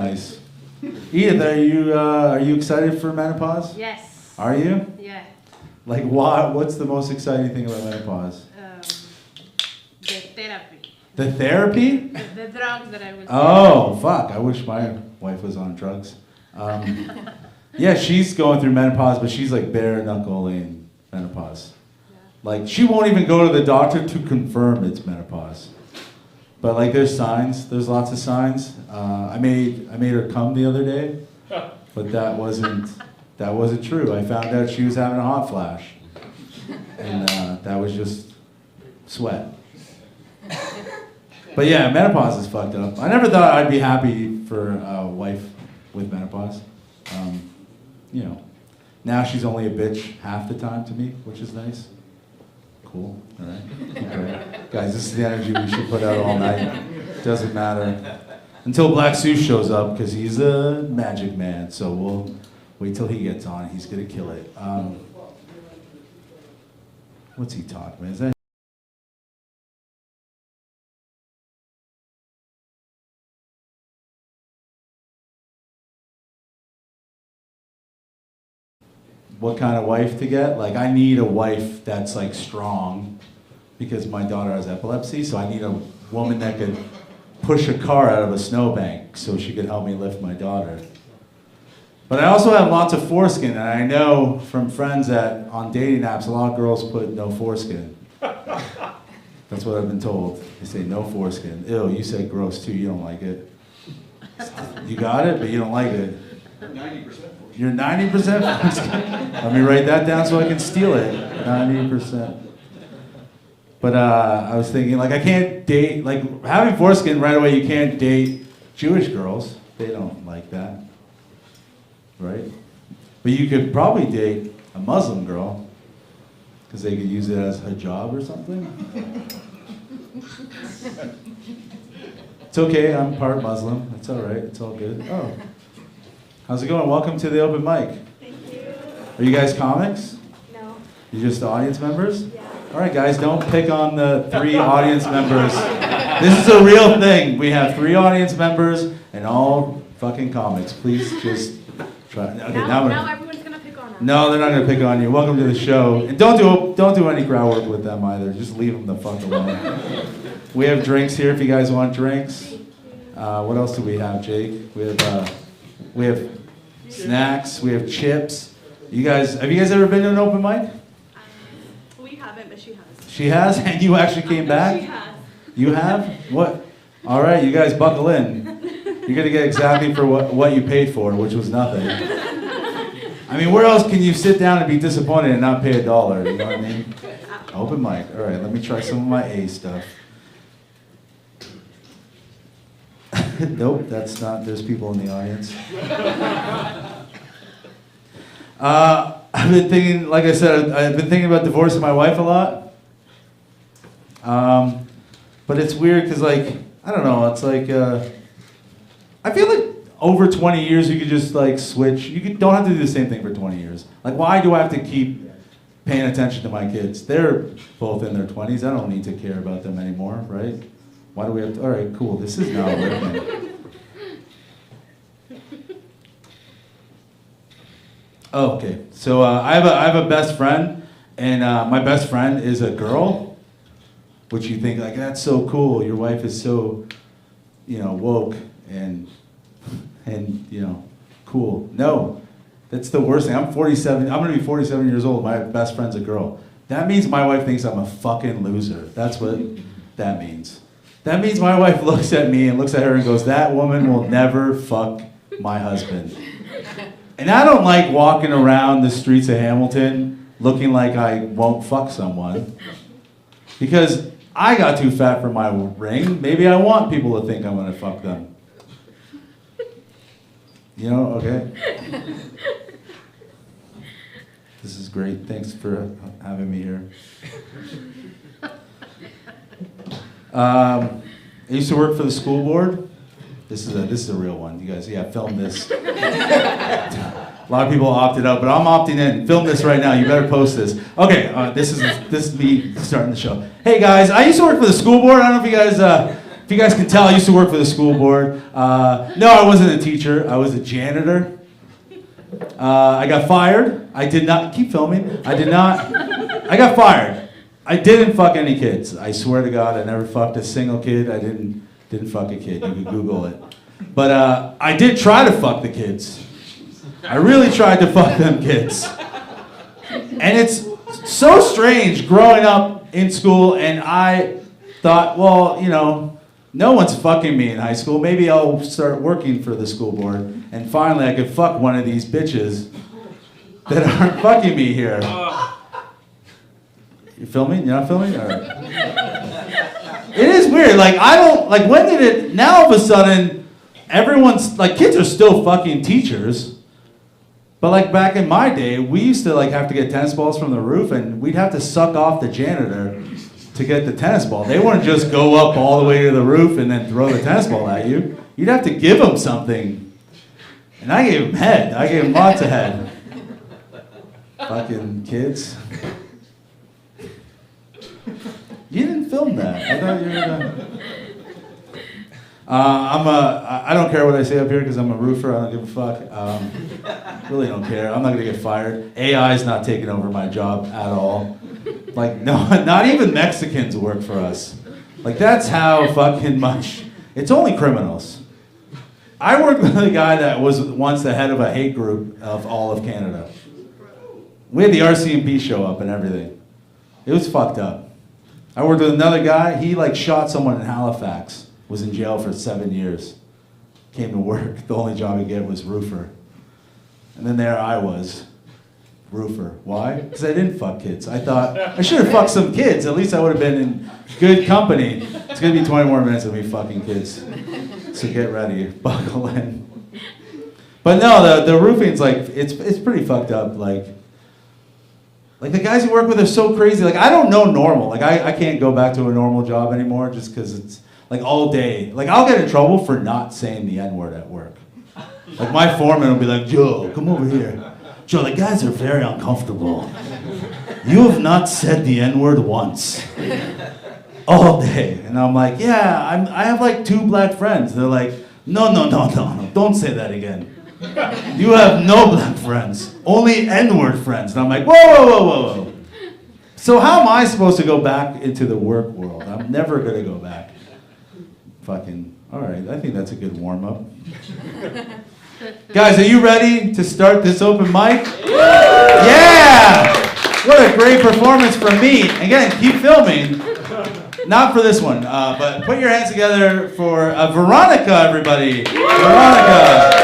Nice. Edith, are you excited for menopause? Yes. Are you? Yeah. Like what? What's the most exciting thing about menopause? The therapy. The therapy? The drugs that I was. Oh, fuck. I wish my wife was on drugs. Yeah, she's going through menopause, but she's like bare knuckling menopause. Yeah. Like, she won't even go to the doctor to confirm it's menopause. But like, there's signs. There's lots of signs. I made her come the other day, but that wasn't true. I found out she was having a hot flash, and that was just sweat. But yeah, menopause is fucked up. I never thought I'd be happy for a wife with menopause. You know, now she's only a bitch half the time to me, which is nice. Cool, all right. Okay. Guys, this is the energy we should put out all night. Doesn't matter. Until Black Seuss shows up, because he's a magic man, so we'll wait till he gets on. He's gonna kill it. What's he talking about? Is that what kind of wife to get? Like, I need a wife that's like strong, because my daughter has epilepsy, so I need a woman that could push a car out of a snowbank so she could help me lift my daughter. But I also have lots of foreskin, and I know from friends that on dating apps, a lot of girls put no foreskin. That's what I've been told. They say no foreskin. Ew, you said gross too, you don't like it. You got it, but you don't like it. 90%. You're 90% foreskin? Let me write that down so I can steal it. 90%. But I was thinking, like, I can't date, like, having foreskin right away, you can't date Jewish girls. They don't like that, right? But you could probably date a Muslim girl, because they could use it as a job or something. It's okay, I'm part Muslim. It's all right, it's all good. Oh, how's it going? Welcome to the open mic. Thank you. Are you guys comics? No. You're just audience members? Yeah. All right, guys, don't pick on the 3 audience members. This is a real thing. We have 3 audience members and all fucking comics. Please just try. Okay, Now everyone's gonna pick on us. no, they're not gonna pick on you. Welcome to the show. And don't do any crowd work with them either. Just leave them the fuck alone. We have drinks here if you guys want drinks. What else do we have, Jake? We have snacks. We have chips. Have you guys ever been to an open mic? We haven't, but she has. She has, and you actually came back? She has. You have? What? All right, you guys buckle in. You're gonna get exactly for what you paid for, which was nothing. I mean, where else can you sit down and be disappointed and not pay $1? You know what I mean? Open mic. All right, let me try some of my A stuff. Nope, that's not. There's people in the audience. I've been thinking, like I said, I've been thinking about divorcing my wife a lot. But it's weird because, like, I don't know, it's like, I feel like over 20 years you could just, like, switch. Don't have to do the same thing for 20 years. Like, why do I have to keep paying attention to my kids? They're both in their 20s. I don't need to care about them anymore, right? Why do we have to? All right, cool, this is not working. Oh, okay, so I have a best friend, and my best friend is a girl, which you think, like, that's so cool. Your wife is so, woke and cool. No, that's the worst thing. I'm 47. I'm gonna be 47 years old. My best friend's a girl. That means my wife thinks I'm a fucking loser. That's what that means. That means my wife looks at me and looks at her and goes, that woman will never fuck my husband. And I don't like walking around the streets of Hamilton looking like I won't fuck someone. Because I got too fat for my ring. Maybe I want people to think I'm gonna fuck them. Okay? This is great. Thanks for having me here. I used to work for the school board. This is a real one. You guys, film this. A lot of people opted out, but I'm opting in. Film this right now. You better post this. Okay, this is me starting the show. Hey guys, I used to work for the school board. I don't know if you guys If you guys can tell, I used to work for the school board. No, I wasn't a teacher. I was a janitor. I got fired. I did not, keep filming. I got fired. I didn't fuck any kids. I swear to God, I never fucked a single kid. I didn't fuck a kid. You can Google it. But I did try to fuck the kids. I really tried to fuck them kids. And it's so strange growing up in school, and I thought, well, you know, no one's fucking me in high school. Maybe I'll start working for the school board, and finally I could fuck one of these bitches that aren't fucking me here. You filming? You're not filming? All right. It is weird. Like, I don't, like, when did it, now all of a sudden, everyone's, like, kids are still fucking teachers. But like back in my day, we used to like have to get tennis balls from the roof, and we'd have to suck off the janitor to get the tennis ball. They wouldn't just go up all the way to the roof and then throw the tennis ball at you. You'd have to give them something. And I gave them head. I gave them lots of head. Fucking kids. You didn't film that. I thought you were I don't care what I say up here because I'm a roofer. I don't give a fuck. Really don't care. I'm not gonna get fired. AI's not taking over my job at all. Like, no, not even Mexicans work for us. Like, that's how fucking much. It's only criminals. I worked with a guy that was once the head of a hate group of all of Canada. We had the RCMP show up and everything. It was fucked up. I worked with another guy. He like shot someone in Halifax. Was in jail for 7 years. Came to work. The only job he'd get was roofer. And then there I was, roofer. Why? Because I didn't fuck kids. I thought, I should have fucked some kids. At least I would have been in good company. It's going to be 20 more minutes of me fucking kids. So get ready. Buckle in. But no, the roofing's like, it's pretty fucked up. Like the guys you work with are so crazy. Like, I don't know normal. Like, I can't go back to a normal job anymore just because it's, like, all day. Like, I'll get in trouble for not saying the N-word at work. Like, my foreman will be like, Joe, come over here. Joe, the guys are very uncomfortable. You have not said the N-word once. All day. And I'm like, yeah, I have like 2 black friends. They're like, no, don't say that again. You have no black friends. Only N-word friends. And I'm like, whoa. So how am I supposed to go back into the work world? I'm never going to go back. Fucking, all right, I think that's a good warm-up. Guys, are you ready to start this open mic? Yeah! What a great performance from me. Again, keep filming. Not for this one, but put your hands together for Veronica, everybody. Veronica.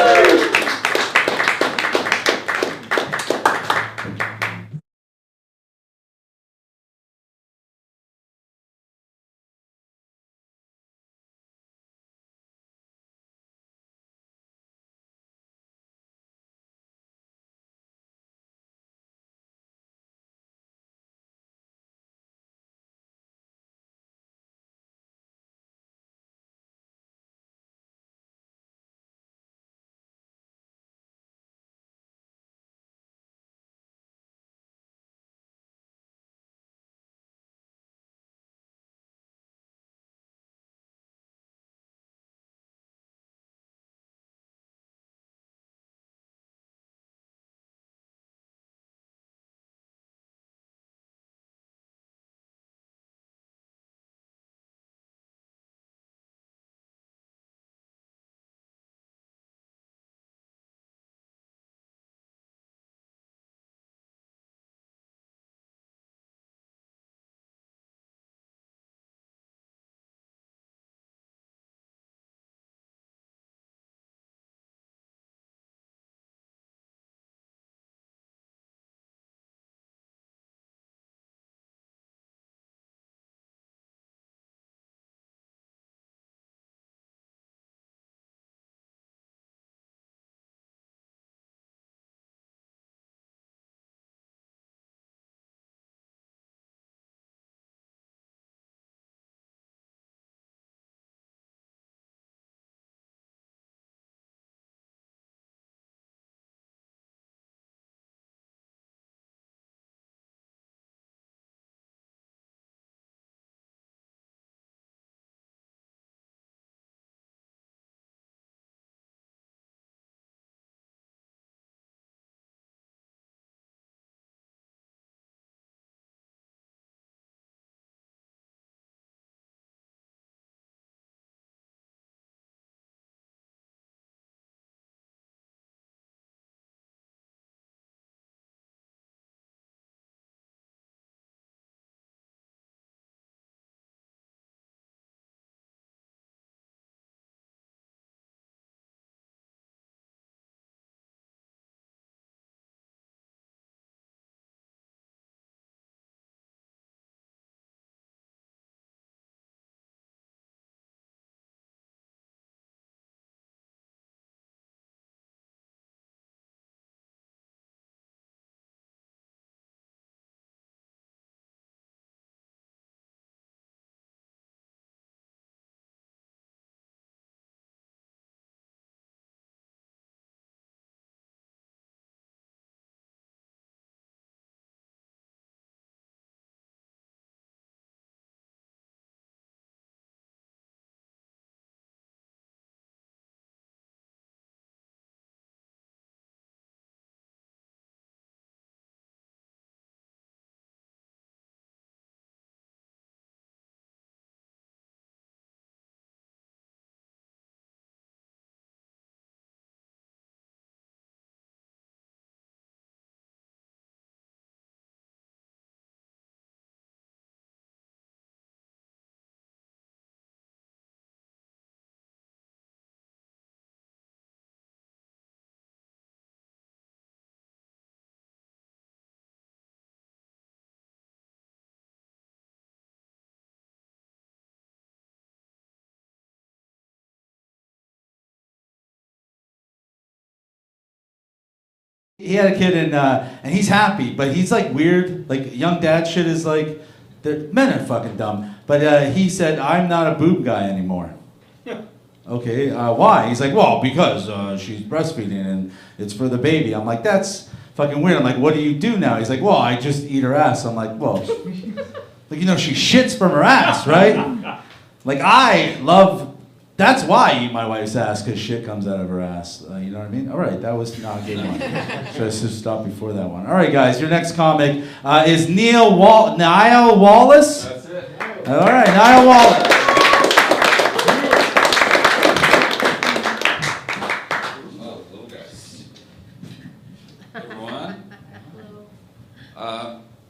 He had a kid and he's happy, but he's like weird. Like young dad shit is like, men are fucking dumb. But he said, I'm not a boob guy anymore. Okay, why? He's like, well, because she's breastfeeding and it's for the baby. I'm like, that's fucking weird. I'm like, what do you do now? He's like, well, I just eat her ass. I'm like, well, like, she shits from her ass, right? Like, that's why I eat my wife's ass, because shit comes out of her ass. You know what I mean? All right, that was not a good one. Should I just stop before that one? All right, guys, your next comic is Niall Wallace. That's it. All right, Niall Wallace. Oh, hello guys. Everyone.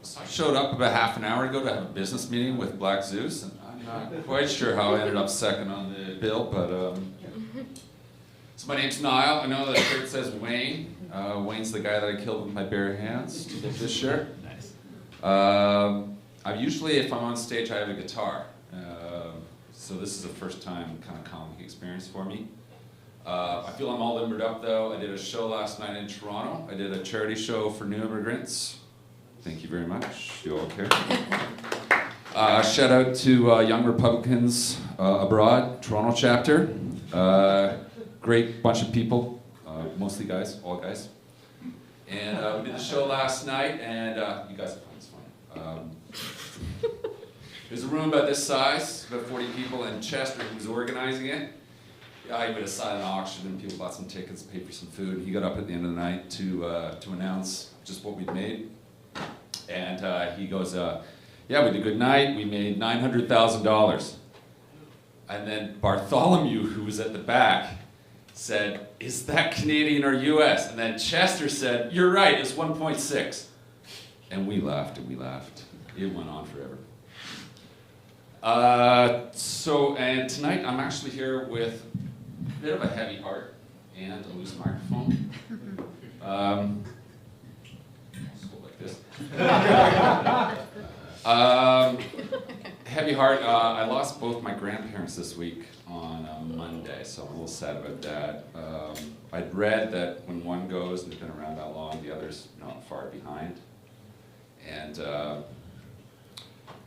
So I showed up about half an hour ago to have a business meeting with Black Zeus, and I'm not quite sure how I ended up second on the bill, but so my name's Niall. I know that shirt says Wayne. Wayne's the guy that I killed with my bare hands to get this shirt. Nice. I usually, if I'm on stage, I have a guitar. So this is a first time kind of comic experience for me. I feel I'm all limbered up though. I did a show last night in Toronto. I did a charity show for new immigrants. Thank you very much. You all care. Shout out to Young Republicans Abroad, Toronto chapter. Great bunch of people, mostly guys, all guys. And we did the show last night, and you guys are fun, it's fun. There's a room about this size, about 40 people, and Chester, who was organizing it, he made a silent auction, and people bought some tickets, paid for some food, and he got up at the end of the night to announce just what we'd made. And he goes, yeah, we did a good night, we made $900,000. And then Bartholomew, who was at the back, said, is that Canadian or US? And then Chester said, you're right, it's 1.6. And we laughed and we laughed. It went on forever. And tonight I'm actually here with a bit of a heavy heart and a loose microphone. Like this. Heavy heart, I lost both my grandparents this week on Monday, so I'm a little sad about that. I'd read that when one goes and they've been around that long, the other's not far behind. And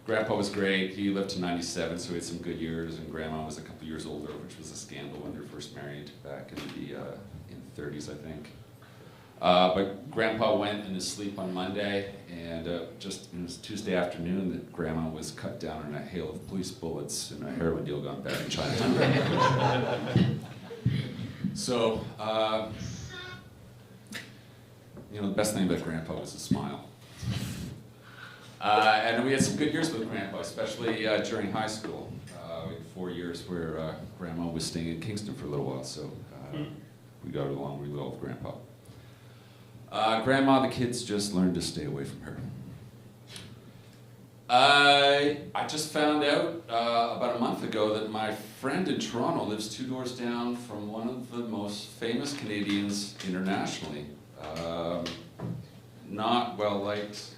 Grandpa was great. He lived to 97, so he had some good years, and Grandma was a couple years older, which was a scandal when they were first married back in the 30s, I think. But Grandpa went in his sleep on Monday, and just it was Tuesday afternoon that Grandma was cut down in a hail of police bullets and a heroin deal gone bad in Chinatown. So, the best thing about Grandpa was his smile. And we had some good years with Grandpa, especially during high school. We had 4 years where Grandma was staying in Kingston for a little while, so we got along really well with Grandpa. Grandma, the kids just learned to stay away from her. I just found out about a month ago that my friend in Toronto lives 2 doors down from one of the most famous Canadians internationally. Not well liked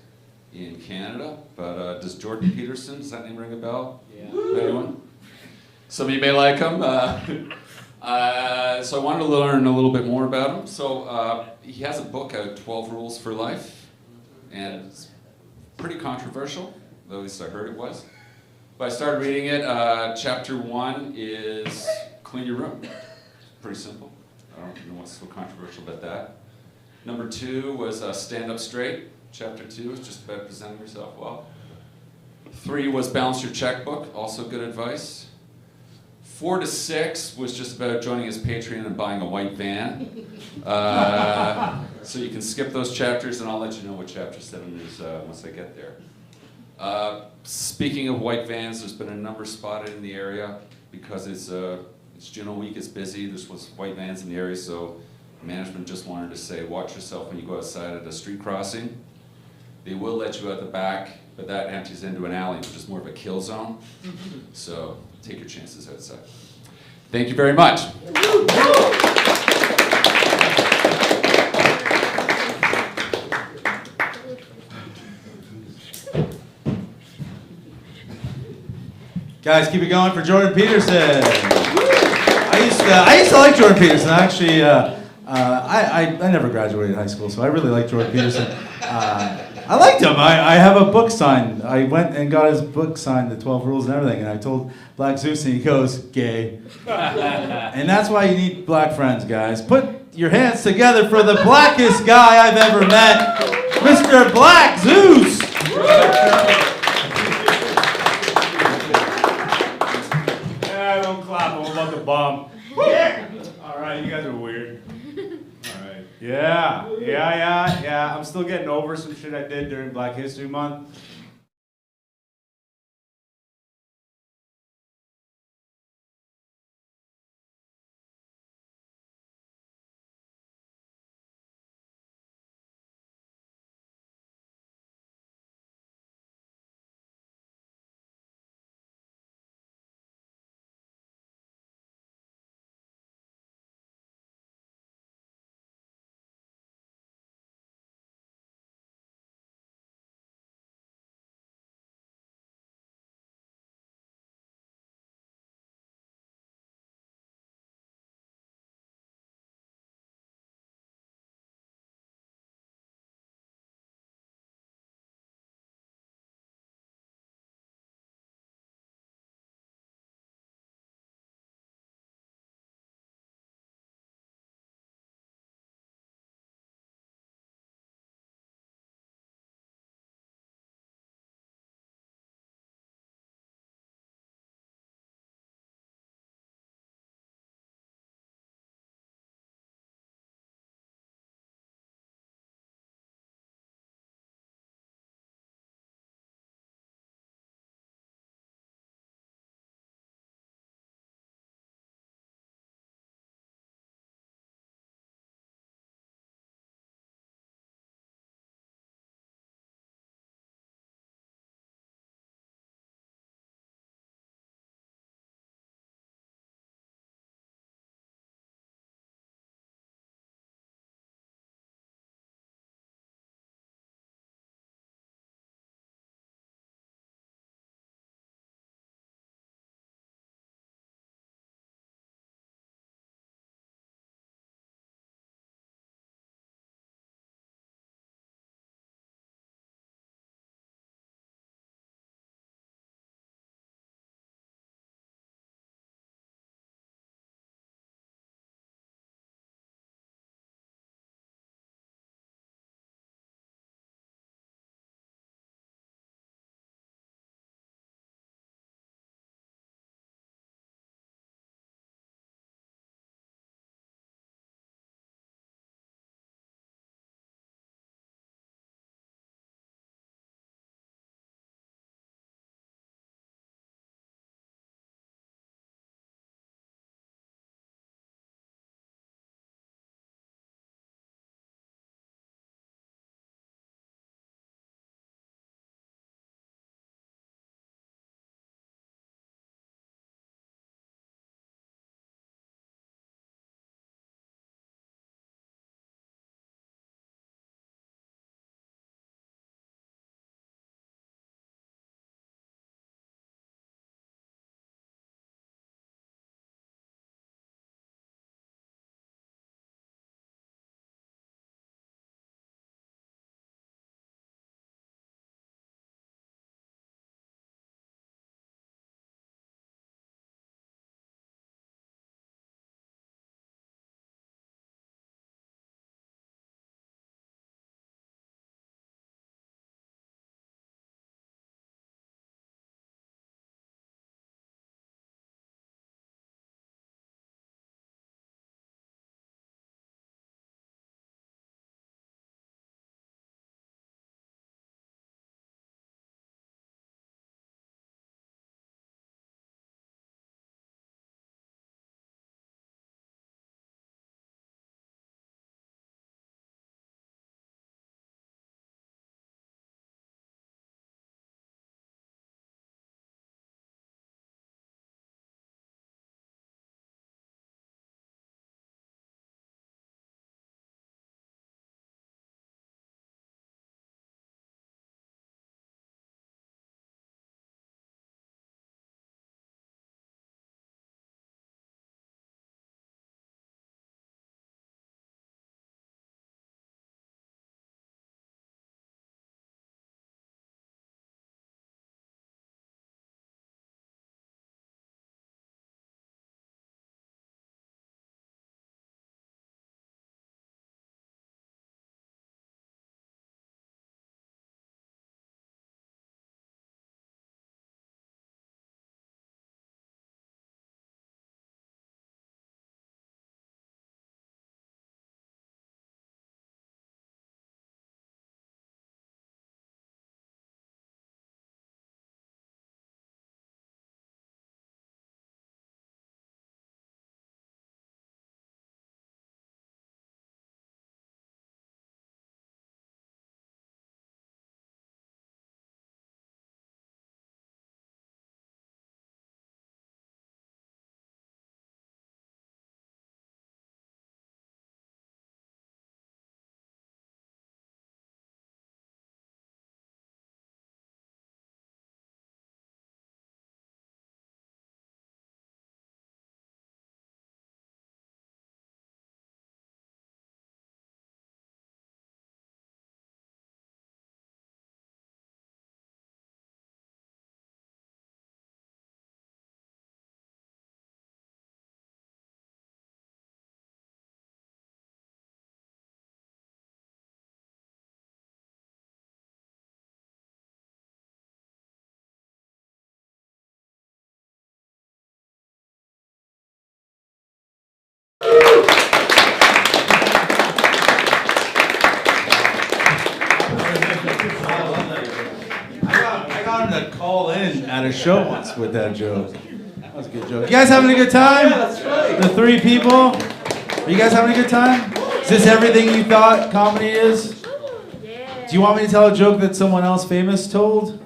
in Canada, but does Jordan Peterson, does that name ring a bell? Yeah. Anyone? Some of you may like him. So I wanted to learn a little bit more about him. So he has a book out, 12 Rules for Life, and it's pretty controversial, though at least I heard it was. But I started reading it. Chapter 1 is clean your room. It's pretty simple. I don't know what's so controversial about that. Number 2 was stand up straight. Chapter 2 is just about presenting yourself well. 3 was balance your checkbook, also good advice. 4 to 6 was just about joining his Patreon and buying a white van. So you can skip those chapters, and I'll let you know what chapter 7 is once I get there. Speaking of white vans, there's been a number spotted in the area because it's Juno week, it's busy, there's white vans in the area, so management just wanted to say, watch yourself when you go outside at a street crossing. They will let you out the back, but that empties into an alley, which is more of a kill zone. So take your chances outside. Thank you very much. Guys, keep it going for Jordan Peterson. I used to like Jordan Peterson. Actually, I never graduated high school, so I really like Jordan Peterson. I liked him. I have a book signed. I went and got his book signed, The 12 Rules and everything, and I told Black Zeus, and he goes, gay. And that's why you need black friends, guys. Put your hands together for the blackest guy I've ever met, Mr. Black Zeus. Yeah, don't clap. I'm about to bomb. Yeah. All right, you guys are weird. All right. Yeah. I'm still getting over some shit I did during Black History Month. at a show once with that joke. That was a good joke. You guys having a good time? Yeah, that's right. The three people? Are you guys having a good time? Is this everything you thought comedy is? Yeah. Do you want me to tell a joke that someone else famous told?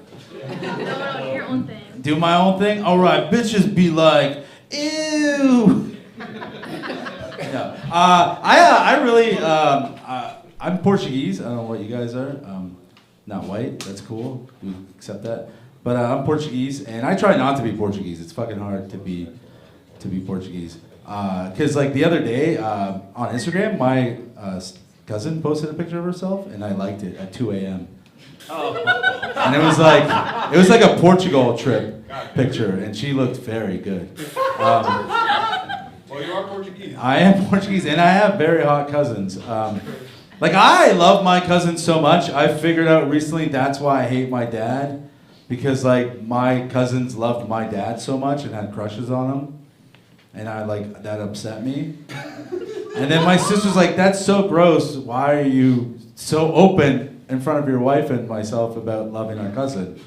No, your own thing. Do my own thing? Alright, bitches be like, ew! Yeah. I really, I'm Portuguese. I don't know what you guys are. Not white. That's cool. We accept that. But I'm Portuguese, and I try not to be Portuguese. It's fucking hard to be Portuguese. Cause like the other day on Instagram, my cousin posted a picture of herself, and I liked it at 2 a.m. And it was like a Portugal trip picture, and she looked very good. Well, you are Portuguese. I am Portuguese, and I have very hot cousins. Like, I love my cousins so much. I figured out recently that's why I hate my dad, because like my cousins loved my dad so much and had crushes on him, and that upset me. And then my sister's like, "That's so gross. Why are you so open in front of your wife and myself about loving our cousin?"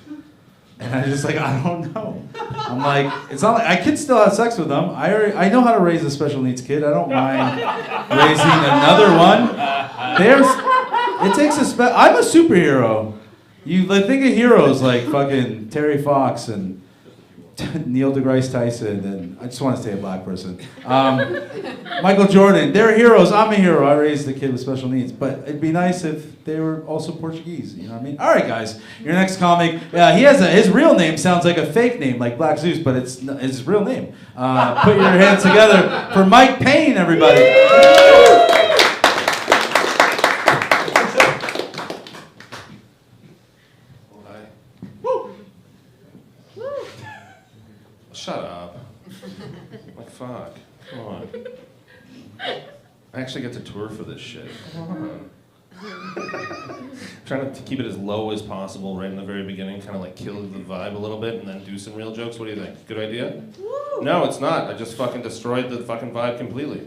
And I just like, I don't know. I'm like, it's not like I could still have sex with them. I know how to raise a special needs kid. I don't mind raising another one. It takes I'm a superhero. You like, think of heroes like fucking Terry Fox and Neil deGrasse Tyson, and I just want to say a black person. Michael Jordan. They're heroes. I'm a hero. I raised a kid with special needs. But it'd be nice if they were also Portuguese. You know what I mean? All right, guys. Your next comic. He has his real name sounds like a fake name, like Black Zeus, but it's his real name. Put your hands together for Mike Payne, everybody. Shut up. Like, fuck. Come on. I actually get to tour for this shit. Come on. Trying to keep it as low as possible right in the very beginning, kind of like kill the vibe a little bit, and then do some real jokes. What do you think? Good idea? No, it's not. I just fucking destroyed the fucking vibe completely.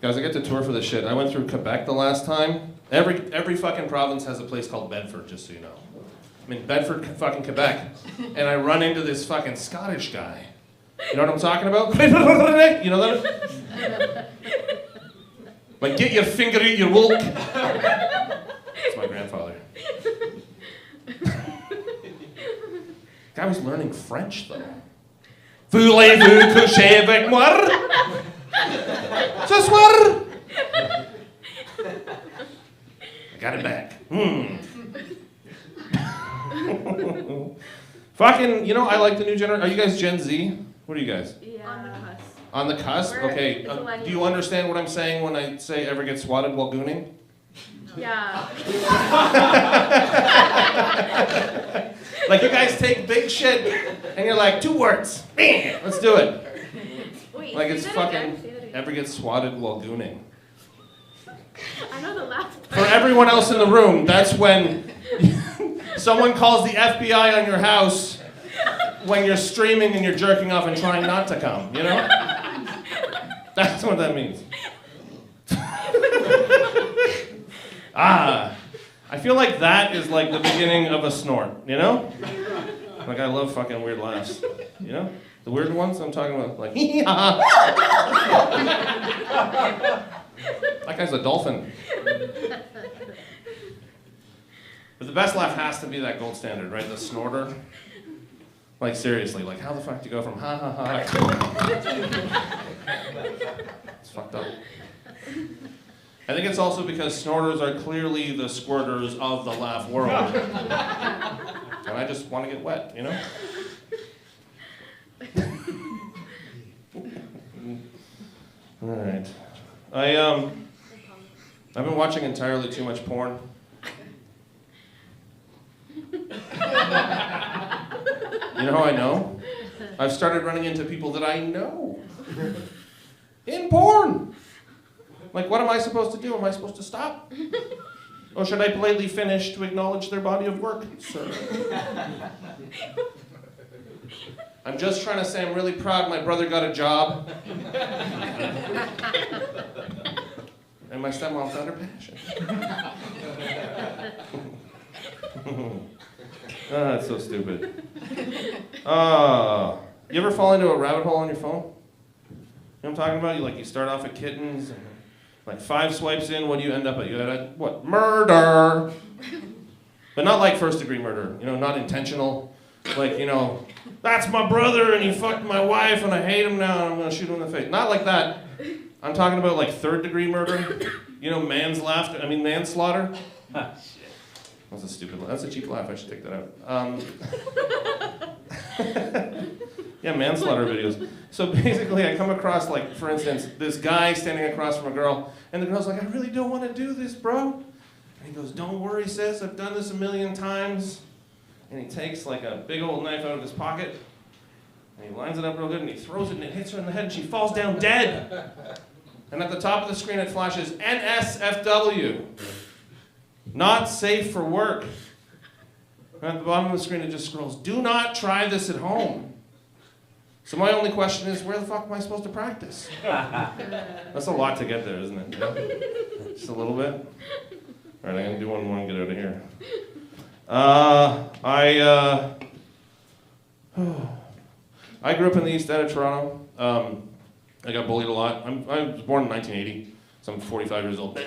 Guys, I get to tour for this shit. I went through Quebec the last time. Every fucking province has a place called Bedford, just so you know. I'm in Bedford, fucking Quebec, and I run into this fucking Scottish guy. You know what I'm talking about? You know that? Like, get your finger out your woke. That's my grandfather. Guy was learning French, though. Voulez-vous coucher avec moi? Ce soir? I got it back. Fucking, you know, I like the new generation. Are you guys Gen Z? What are you guys? Yeah. On the cusp. On the cusp? We're Okay. Do you understand what I'm saying when I say ever get swatted while gooning? Yeah. Like, you guys take big shit and you're like, 2 words. Bam! Let's do it. Wait, Like, say it's that fucking again, say that again. ever get swatted while gooning. I know the last For everyone else in the room, that's when someone calls the FBI on your house when you're streaming and you're jerking off and trying not to come, you know? That's what that means. I feel like that is like the beginning of a snort, you know? Like, I love fucking weird laughs, you know? The weird ones I'm talking about, like, that guy's a dolphin. But the best laugh has to be that gold standard, right? The snorter. Like, seriously, like, how the fuck do you go from ha ha ha? It's fucked up. I think it's also because snorters are clearly the squirters of the laugh world. And I just want to get wet, you know? All right. I've been watching entirely too much porn. You know how I know? I've started running into people that I know in porn. Like, what am I supposed to do? Am I supposed to stop? Or should I politely finish to acknowledge their body of work, sir? I'm just trying to say I'm really proud my brother got a job. And my stepmom found her passion. That's so stupid. You ever fall into a rabbit hole on your phone? You know what I'm talking about? You start off at kittens, and like 5 swipes in, what do you end up at? You end up at what? Murder! But not like first-degree murder, not intentional. Like, that's my brother and he fucked my wife and I hate him now and I'm gonna shoot him in the face. Not like that. I'm talking about like 3rd-degree murder. Manslaughter. That's a stupid laugh. That's a cheap laugh. I should take that out. Yeah, manslaughter videos. So basically, I come across, for instance, this guy standing across from a girl, and the girl's like, I really don't want to do this, bro. And he goes, don't worry, sis. I've done this 1,000,000 times. And he takes like a big old knife out of his pocket, and he lines it up real good, and he throws it, and it hits her in the head, and she falls down dead. And at the top of the screen, it flashes NSFW. Not safe for work. And at the bottom of the screen, it just scrolls, do not try this at home. So my only question is, where the fuck am I supposed to practice? That's a lot to get there, isn't it? Yeah? Just a little bit? All right, I'm going to do one more and get out of here. I grew up in the east end of Toronto. I got bullied a lot. I was born in 1980, so I'm 45 years old.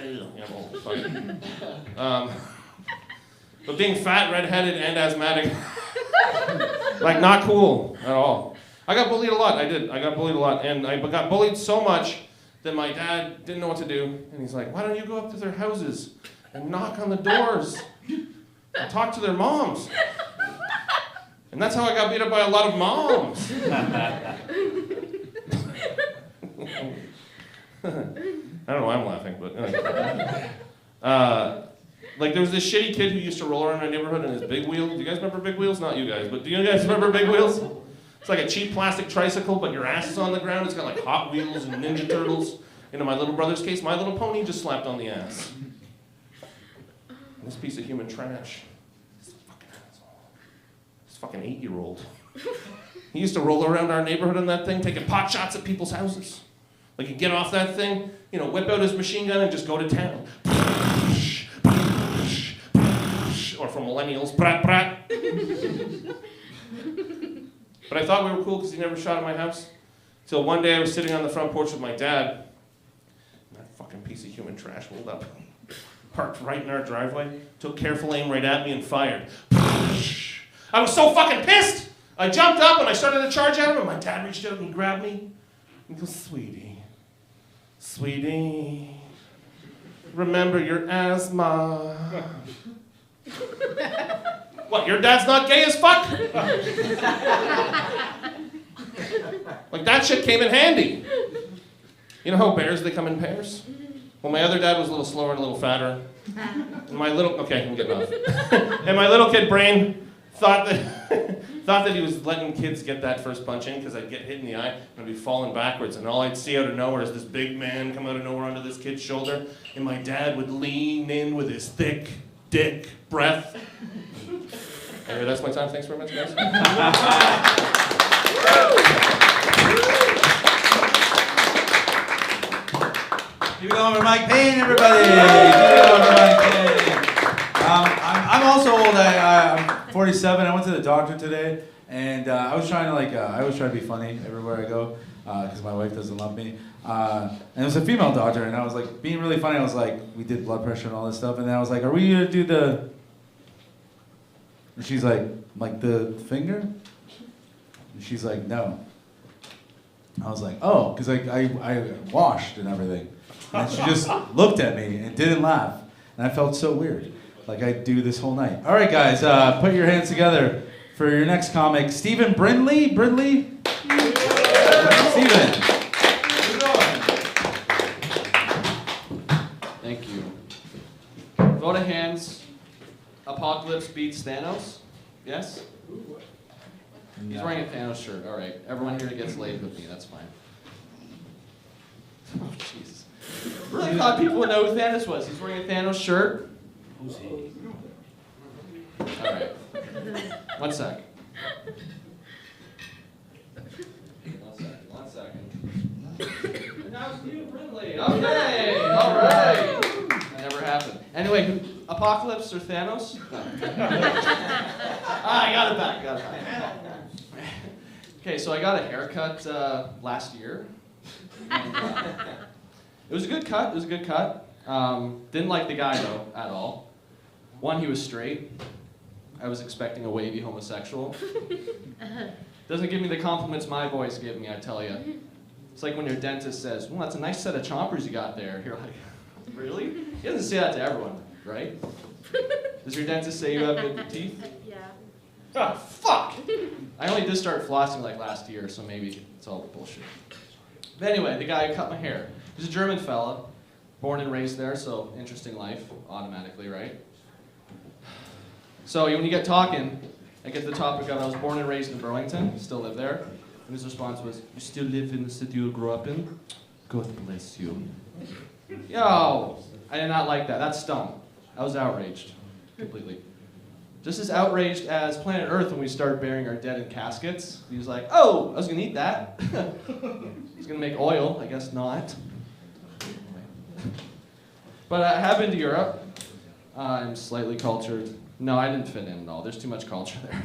But being fat, redheaded, and asthmatic, not cool at all. I got bullied a lot. I got bullied a lot, and I got bullied so much that my dad didn't know what to do, and he's like, why don't you go up to their houses and knock on the doors and talk to their moms? And that's how I got beat up by a lot of moms. I don't know why I'm laughing, but there was this shitty kid who used to roll around my neighborhood in his big wheel. Do you guys remember big wheels? Not you guys, but do you guys remember big wheels? It's like a cheap plastic tricycle, but your ass is on the ground. It's got like Hot Wheels and Ninja Turtles. In my little brother's case, My Little Pony just slapped on the ass. And this piece of human trash. This fucking asshole. This fucking 8-year-old. He used to roll around our neighborhood in that thing, taking pot shots at people's houses. Like he'd get off that thing, whip out his machine gun and just go to town. Or for millennials, brat brat. But I thought we were cool because he never shot at my house. Till one day I was sitting on the front porch with my dad, and that fucking piece of human trash rolled up, parked right in our driveway, took careful aim right at me and fired. I was so fucking pissed! I jumped up and I started to charge at him, and my dad reached out and he grabbed me. He goes, sweetie, remember your asthma. What, your dad's not gay as fuck? That shit came in handy. You know how bears, they come in pairs? Well, my other dad was a little slower and a little fatter. And I'm getting off. And my little kid brain thought that he was letting kids get that first punch in because I'd get hit in the eye and I'd be falling backwards, and all I'd see out of nowhere is this big man come out of nowhere onto this kid's shoulder, and my dad would lean in with his thick dick breath. Anyway, that's my time. Thanks very much, guys. Keep it going for Mike Payne, everybody. Keep it going for Mike Payne. I'm also old. I'm 47. I went to the doctor today, and I was trying to I always try to be funny everywhere I go because my wife doesn't love me. And it was a female doctor, and I was being really funny. I was we did blood pressure and all this stuff, and then I was like, are we gonna do the? And she's like the finger? And she's like, no. I was like, oh, because I washed and everything. And she just looked at me and didn't laugh. And I felt so weird. I do this whole night. All right, guys, put your hands together for your next comic, Stephen Brindley. Stephen. Thank you. Vote of hands. Apocalypse beats Thanos? Yes? He's wearing a Thanos shirt. All right. Everyone here gets laid with me. That's fine. Oh, Jesus. Really thought people would know who Thanos was. He's wearing a Thanos shirt. Who's he? All right. 1 sec. 1 second. And now Stephen Brindley. Okay. All right. That never happened. Anyway, Apocalypse or Thanos? No. I got it back. Okay, so I got a haircut last year. And, it was a good cut. It was a good cut. Didn't like the guy though at all. One, he was straight. I was expecting a wavy homosexual. Doesn't give me the compliments my boys give me, I tell you. It's like when your dentist says, "Well, that's a nice set of chompers you got there." You're like, "Really?" He doesn't say that to everyone, right? Does your dentist say you have good teeth? Yeah. Oh, fuck! I only did start flossing like last year, so maybe it's all bullshit. But anyway, the guy who cut my hair. He's a German fella, born and raised there, so interesting life, automatically, right? So when you get talking, I get the topic of I was born and raised in Burlington, still live there. And his response was, "You still live in the city you grew up in? God bless you." Yo, I did not like that. That stung. I was outraged, completely. Just as outraged as planet Earth when we started burying our dead in caskets. He was like, "Oh, I was gonna eat that." He's gonna make oil, I guess not. But I have been to Europe. I'm slightly cultured. No, I didn't fit in at all. There's too much culture there.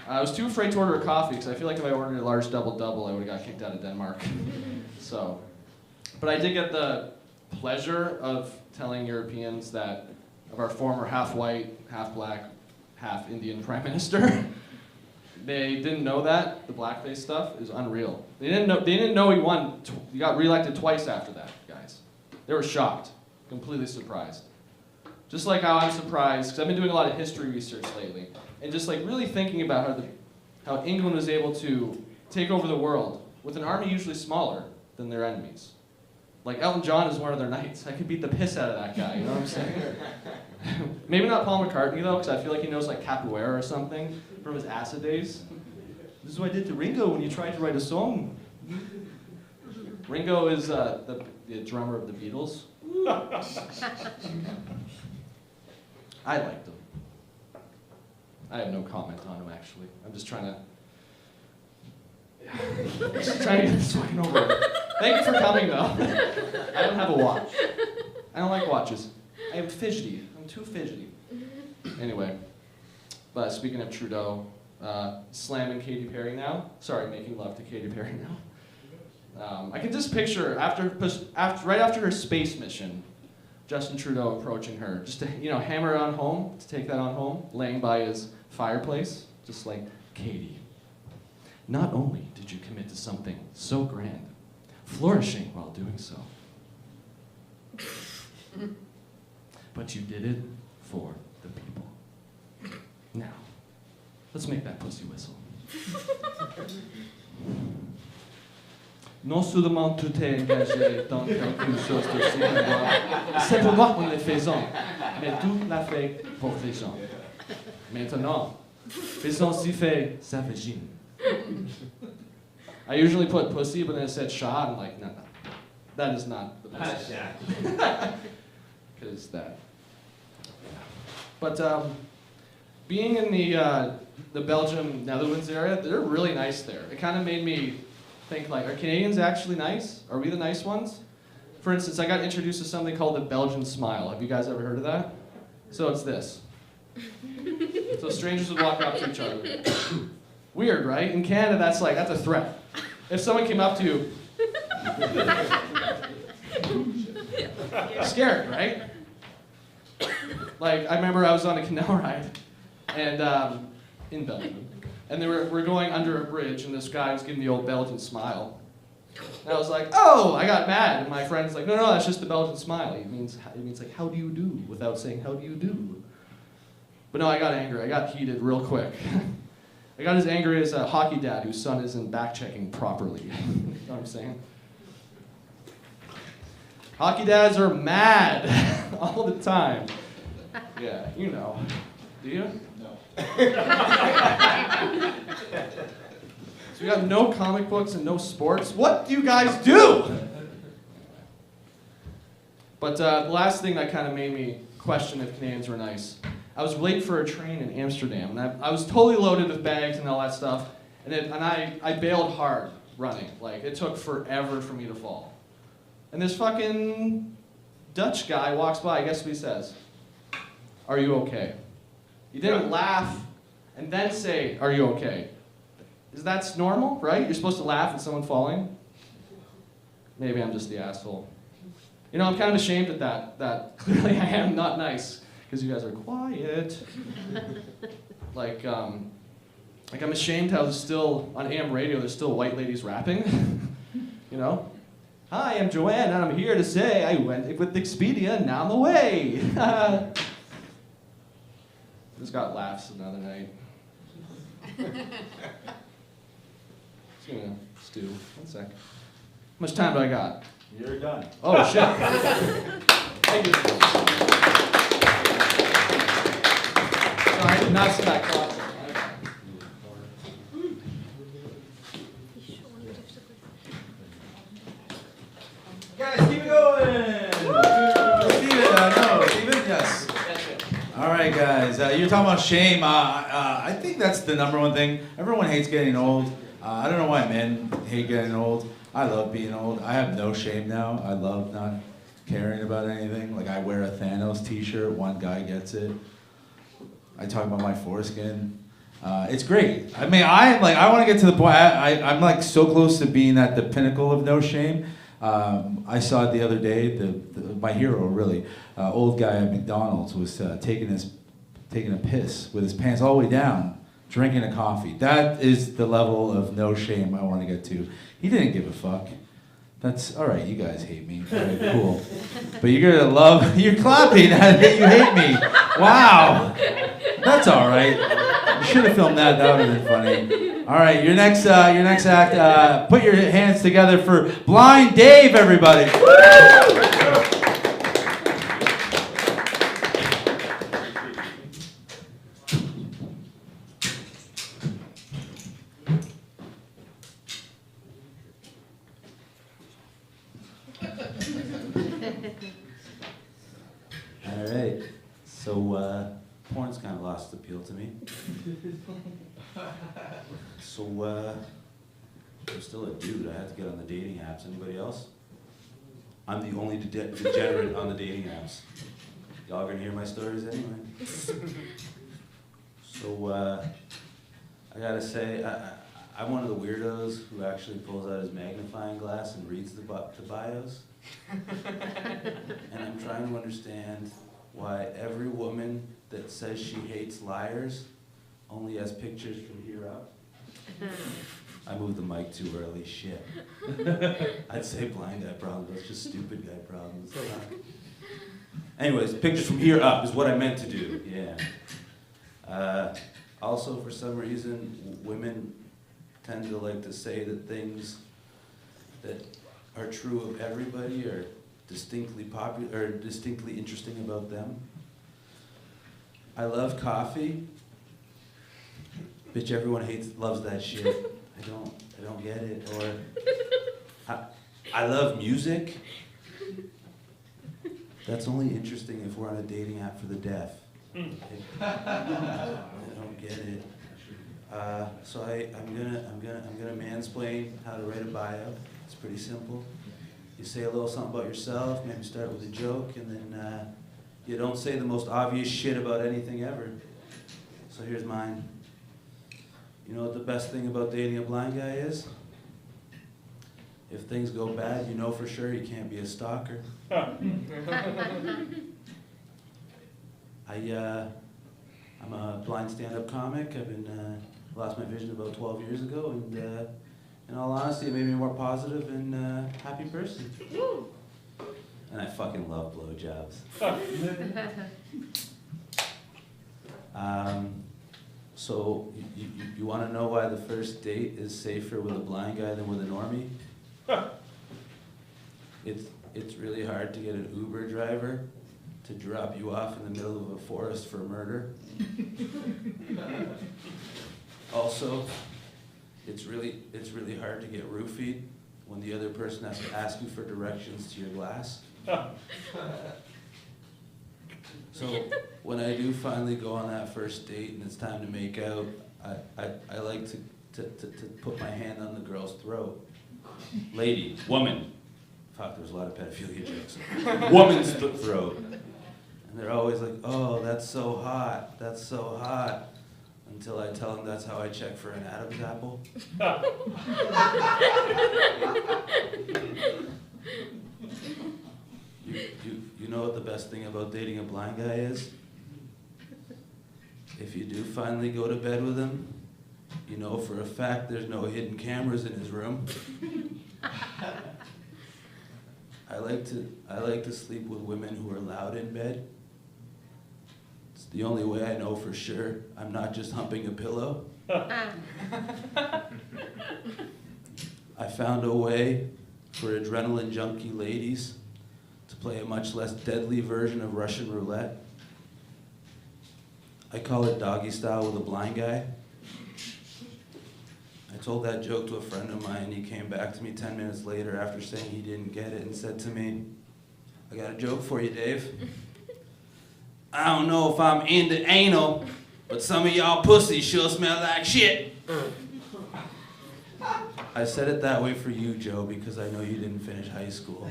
I was too afraid to order a coffee because I feel like if I ordered a large double-double, I would have got kicked out of Denmark. So, but I did get the pleasure of telling Europeans that of our former half-white, half-black, half-Indian prime minister. They didn't know that. The blackface stuff is unreal. They didn't know he won. He got reelected twice after that, guys. They were shocked, completely surprised. Just like how I'm surprised, because I've been doing a lot of history research lately, and just like really thinking about how England was able to take over the world with an army usually smaller than their enemies. Like Elton John is one of their knights. I could beat the piss out of that guy, you know what I'm saying? Maybe not Paul McCartney though, because I feel like he knows like capoeira or something from his acid days. This is what I did to Ringo when you tried to write a song. Ringo is the drummer of the Beatles. I liked him. I have no comment on him, actually. I'm just trying to get this fucking over with. Thank you for coming, though. I don't have a watch. I don't like watches. I am fidgety. I'm too fidgety. Anyway, but speaking of Trudeau, slamming Katy Perry now. Sorry, making love to Katy Perry now. I can just picture right after her space mission, Justin Trudeau approaching her, just to hammer it on home, to take that on home, laying by his fireplace, just like, "Katie, not only did you commit to something so grand, flourishing while doing so, but you did it for the people. Now, let's make that pussy whistle." Non seulement tu t'es engagé dans quelque chose de si important, simplement en le faisant, mais tu l'as fait pour les gens. Maintenant, faisons si fait sa vagine. I usually put pussy, but then it said shot. I'm like, no, that is not the best. Because that. But being in the Belgium, Netherlands area, they're really nice there. It kind of made me think like, are Canadians actually nice? Are we the nice ones? For instance, I got introduced to something called the Belgian smile. Have you guys ever heard of that? So it's this. So strangers would walk up to each other. Weird, right? In Canada, that's a threat. If someone came up to you, scared, right? Like, I remember I was on a canal ride, and in Belgium, and we're going under a bridge, and this guy was giving the old Belgian smile. And I was like, "Oh!" I got mad, and my friend's like, "No, that's just the Belgian smile. It means like, how do you do, without saying how do you do." But no, I got angry. I got heated real quick. I got as angry as a hockey dad whose son isn't back-checking properly. You know what I'm saying? Hockey dads are mad all the time. Yeah, you know. Do you? No. So we got no comic books and no sports. What do you guys do? But the last thing that kind of made me question if Canadians were nice, I was late for a train in Amsterdam, and I was totally loaded with bags and all that stuff, and I bailed hard running. Like, it took forever for me to fall. And this fucking Dutch guy walks by, guess what he says? "Are you okay?" He didn't laugh and then say, "Are you okay?" Is that normal, right? You're supposed to laugh at someone falling? Maybe I'm just the asshole. You know, I'm kind of ashamed at that clearly I am not nice, because you guys are quiet. Like I'm ashamed how there's still, on AM radio, there's still white ladies rapping. You know? Hi, I'm Joanne, and I'm here to say I went with Expedia, and now I'm away. Just got laughs another night. Just gonna stew. 1 sec. How much time do I got? You're done. Oh, shit. Thank you. Sorry, I did not see that clock. Guys, keep it going! Steven, yes. All right, guys, you're talking about shame. I think that's the number one thing. Everyone hates getting old. I don't know why men hate getting old. I love being old. I have no shame now. I love not caring about anything. Like, I wear a Thanos t-shirt. One guy gets it. I talk about my foreskin. It's great. I mean, I want to get to the point. I'm like so close to being at the pinnacle of no shame. I saw it the other day. My hero, really, old guy at McDonald's was taking a piss with his pants all the way down, drinking a coffee. That is the level of no shame I want to get to. He didn't give a fuck. That's all right. You guys hate me. All right, cool. But you're gonna love. You're clapping at it. You hate me. Wow. That's all right. You should have filmed that. That would have been funny. All right, your next act. Put your hands together for Blind Dave, everybody. All right, so porn's kind of lost appeal to me. So I'm still a dude. I have to get on the dating apps. Anybody else? I'm the only degenerate on the dating apps. Y'all gonna hear my stories anyway. So I gotta say, I'm one of the weirdos who actually pulls out his magnifying glass and reads the bios. And I'm trying to understand why every woman that says she hates liars only has pictures from here up. I moved the mic too early, shit. I'd say blind guy problems, that's just stupid guy problems. Anyways, pictures from here up is what I meant to do, yeah. Also, for some reason, women tend to like to say that things that are true of everybody are distinctly popular or distinctly interesting about them. I love coffee. Bitch, everyone loves that shit. I don't get it. Or I love music. That's only interesting if we're on a dating app for the deaf. I don't get it. So I'm gonna mansplain how to write a bio. It's pretty simple. You say a little something about yourself, maybe start with a joke, and then you don't say the most obvious shit about anything ever. So here's mine. You know what the best thing about dating a blind guy is? If things go bad, you know for sure he can't be a stalker. I'm a blind stand-up comic. I've lost my vision about 12 years ago, and in all honesty, it made me a more positive and happy person. And I fucking love blowjobs. So you want to know why the first date is safer with a blind guy than with a normie? It's really hard to get an Uber driver to drop you off in the middle of a forest for murder. Also, it's really hard to get roofied when the other person has to ask you for directions to your glass. So when I do finally go on that first date and it's time to make out, I like to put my hand on the girl's throat. Lady, woman. Fuck, there's a lot of pedophilia jokes. Woman's throat. And they're always like, oh, that's so hot, that's so hot. until I tell him that's how I check for an Adam's apple. You know what the best thing about dating a blind guy is? If you do finally go to bed with him, you know for a fact there's no hidden cameras in his room. I like to sleep with women who are loud in bed. It's the only way I know for sure I'm not just humping a pillow. I found a way for adrenaline junkie ladies to play a much less deadly version of Russian roulette. I call it doggy style with a blind guy. I told that joke to a friend of mine, and he came back to me 10 minutes later after saying he didn't get it and said to me, "I got a joke for you, Dave. I don't know if I'm into anal, but some of y'all pussies sure smell like shit." I said it that way for you, Joe, because I know you didn't finish high school.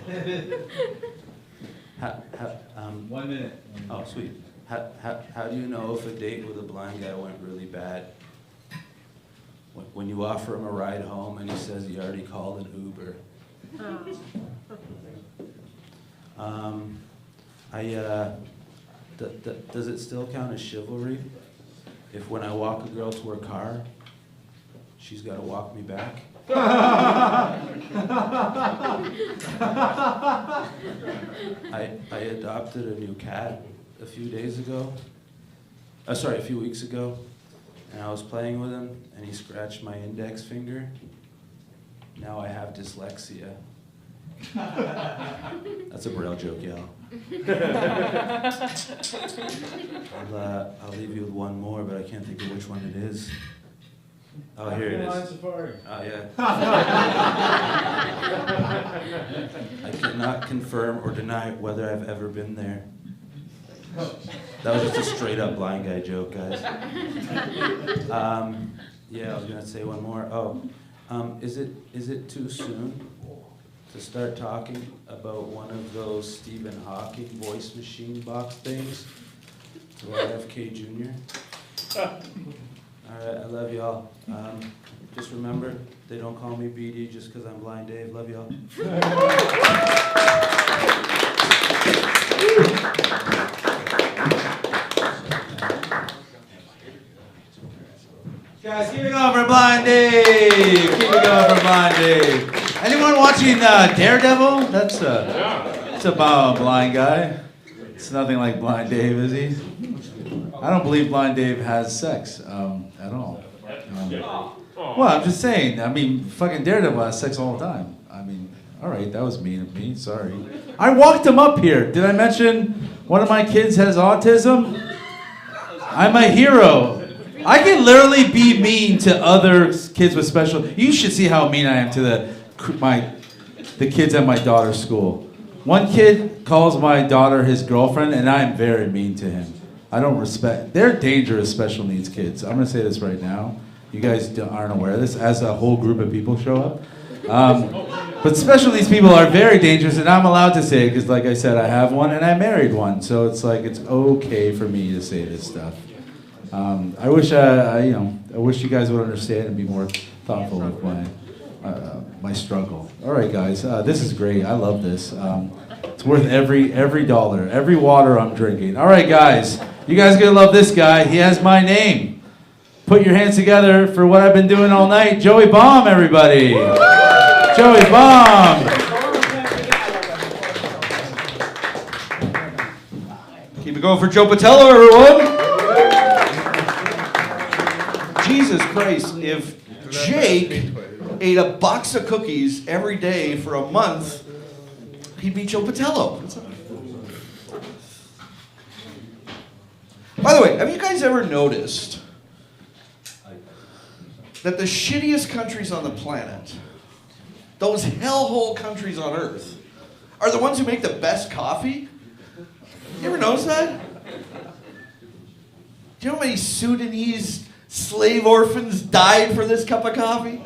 1 minute. Oh, sweet. How do you know if a date with a blind guy went really bad? When you offer him a ride home and he says he already called an Uber. Does it still count as chivalry if when I walk a girl to her car, she's got to walk me back? I adopted a new cat a few weeks ago, and I was playing with him, and he scratched my index finger. Now I have dyslexia. That's a Braille joke, y'all. I'll leave you with one more, but I can't think of which one it is. Oh, here it is. Oh, yeah. I cannot confirm or deny whether I've ever been there. That was just a straight up blind guy joke, guys. Yeah, I was gonna say one more. Is it too soon to start talking about one of those Stephen Hawking voice machine box things to RFK Jr.? All right, I love y'all. Just remember, they don't call me BD just because I'm Blind Dave. Love y'all. Guys, keep it going for Blind Dave. Keep it going for Blind Dave. Anyone watching Daredevil? That's about a blind guy. It's nothing like Blind Dave, is he? I don't believe Blind Dave has sex at all. Well, I'm just saying. I mean, fucking Daredevil has sex all the time. I mean, all right, that was mean of me. Sorry. I walked him up here. Did I mention one of my kids has autism? I'm a hero. I can literally be mean to other kids with special. You should see how mean I am to the kids at my daughter's school. One kid calls my daughter his girlfriend, and I am very mean to him. I don't respect. They're dangerous special needs kids. I'm gonna say this right now. You guys aren't aware of this. As a whole group of people show up, but special needs people are very dangerous, and I'm allowed to say it because, like I said, I have one and I married one, so it's like it's okay for me to say this stuff. I wish I wish you guys would understand and be more thoughtful of my struggle. All right, guys, this is great. I love this. It's worth every dollar, every water I'm drinking. All right, guys, you guys are gonna love this guy. He has my name. Put your hands together for what I've been doing all night. Joey Baum, everybody. Joey Baum. Keep it going for Joe BOHTELLO, everyone. Jesus Christ, if Jake ate a box of cookies every day for a month, he'd be Joe BOHTELLO. By the way, have you guys ever noticed that the shittiest countries on the planet, those hellhole countries on earth, are the ones who make the best coffee? You ever notice that? Do you know how many Sudanese slave orphans died for this cup of coffee?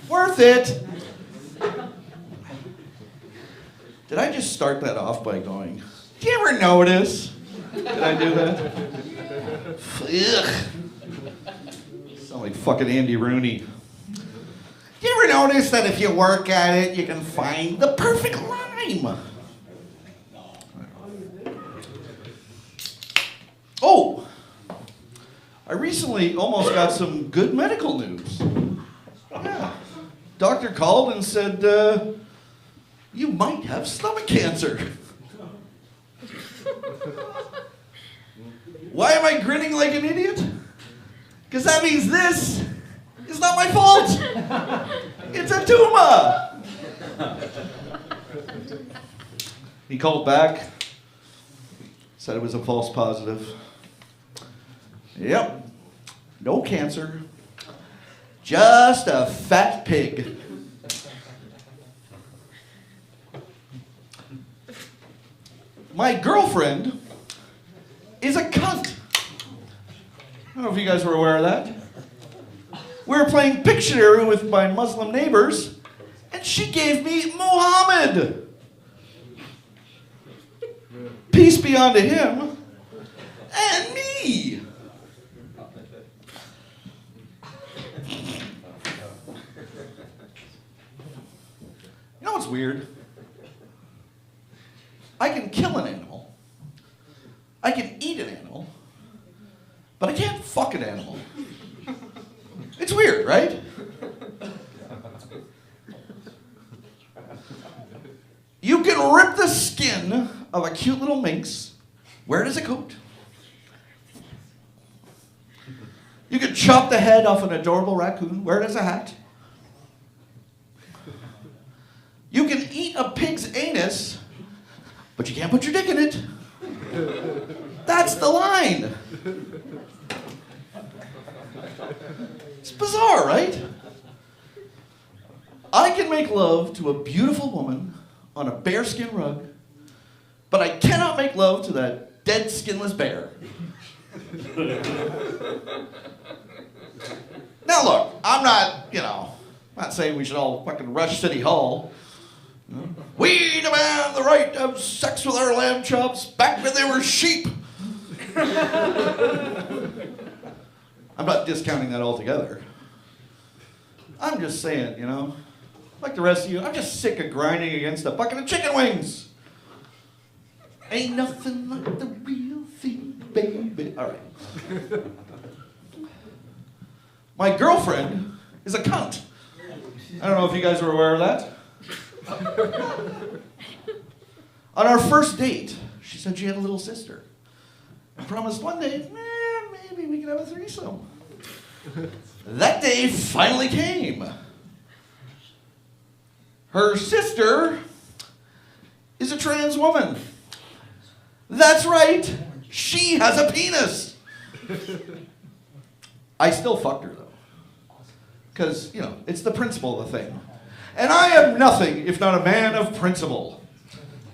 Worth it. Did I just start that off by going, do you ever notice? Did I do that? Ugh. Sound like fucking Andy Rooney. You ever notice that if you work at it, you can find the perfect rhyme? Oh, I recently almost got some good medical news. Yeah. Doctor called and said, you might have stomach cancer. Why am I grinning like an idiot? Because that means this is not my fault. It's a tumor. He called back, said it was a false positive. Yep, no cancer, just a fat pig. My girlfriend is a cunt. I don't know if you guys were aware of that. We were playing Pictionary with my Muslim neighbors, and she gave me Muhammad. Peace be unto him and me. You know what's weird? I can kill an animal. I can eat an animal. But I can't fuck an animal. It's weird, right? You can rip the skin of a cute little minx, wear it as a coat. You can chop the head off an adorable raccoon, wear it as a hat. You can eat a pig's anus, but you can't put your dick in it. That's the line. It's bizarre, right? I can make love to a beautiful woman on a bearskin rug, but I cannot make love to that dead skinless bear. Now look, I'm not saying we should all fucking rush City Hall. We demand the right to have sex with our lamb chops back when they were sheep. I'm not discounting that altogether. I'm just saying, like the rest of you, I'm just sick of grinding against a bucket of chicken wings. Ain't nothing like the real thing, baby. All right. My girlfriend is a cunt. I don't know if you guys were aware of that. On our first date, she said she had a little sister. I promised one day, maybe we could have a threesome. That day finally came. Her sister is a trans woman. That's right, she has a penis. I still fucked her though. Because, it's the principle of the thing. And I am nothing if not a man of principle.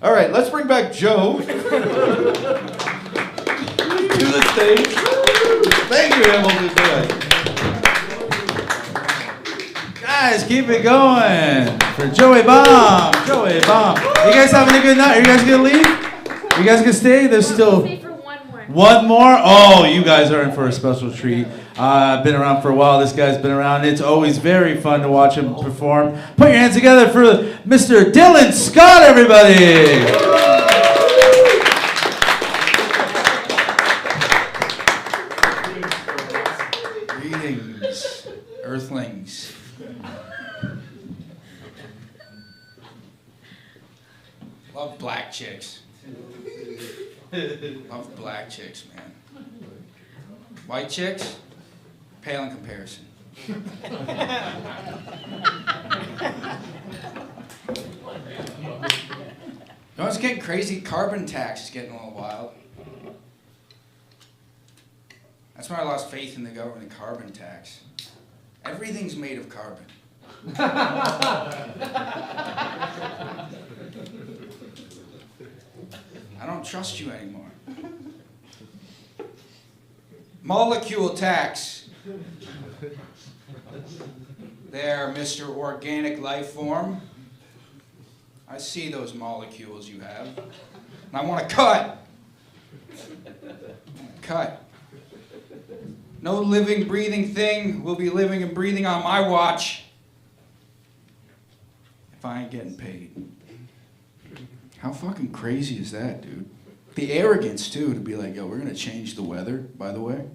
All right, let's bring back Joe to the stage. Thank you, Hamilton. Guys, keep it going for Joey Bomb. Joey Bomb. You guys having a good night? Are you guys gonna leave? You guys gonna stay? There's still Stay for one more. one more. Oh, you guys are in for a special treat. I've been around for a while. This guy's been around. It's always very fun to watch him perform. Put your hands together for Mr. Dylan Scott, everybody. Greetings, Earthlings. Love black chicks. Love black chicks, man. White chicks, pale in comparison. You know what's getting crazy? Carbon tax is getting a little wild. That's when I lost faith in the government, carbon tax. Everything's made of carbon. I don't trust you anymore. Molecule tax. There, Mr. Organic Life Form. I see those molecules you have. And I want to cut. Cut. No living, breathing thing will be living and breathing on my watch if I ain't getting paid. How fucking crazy is that, dude? The arrogance, too, to be like, yo, we're gonna change the weather, by the way.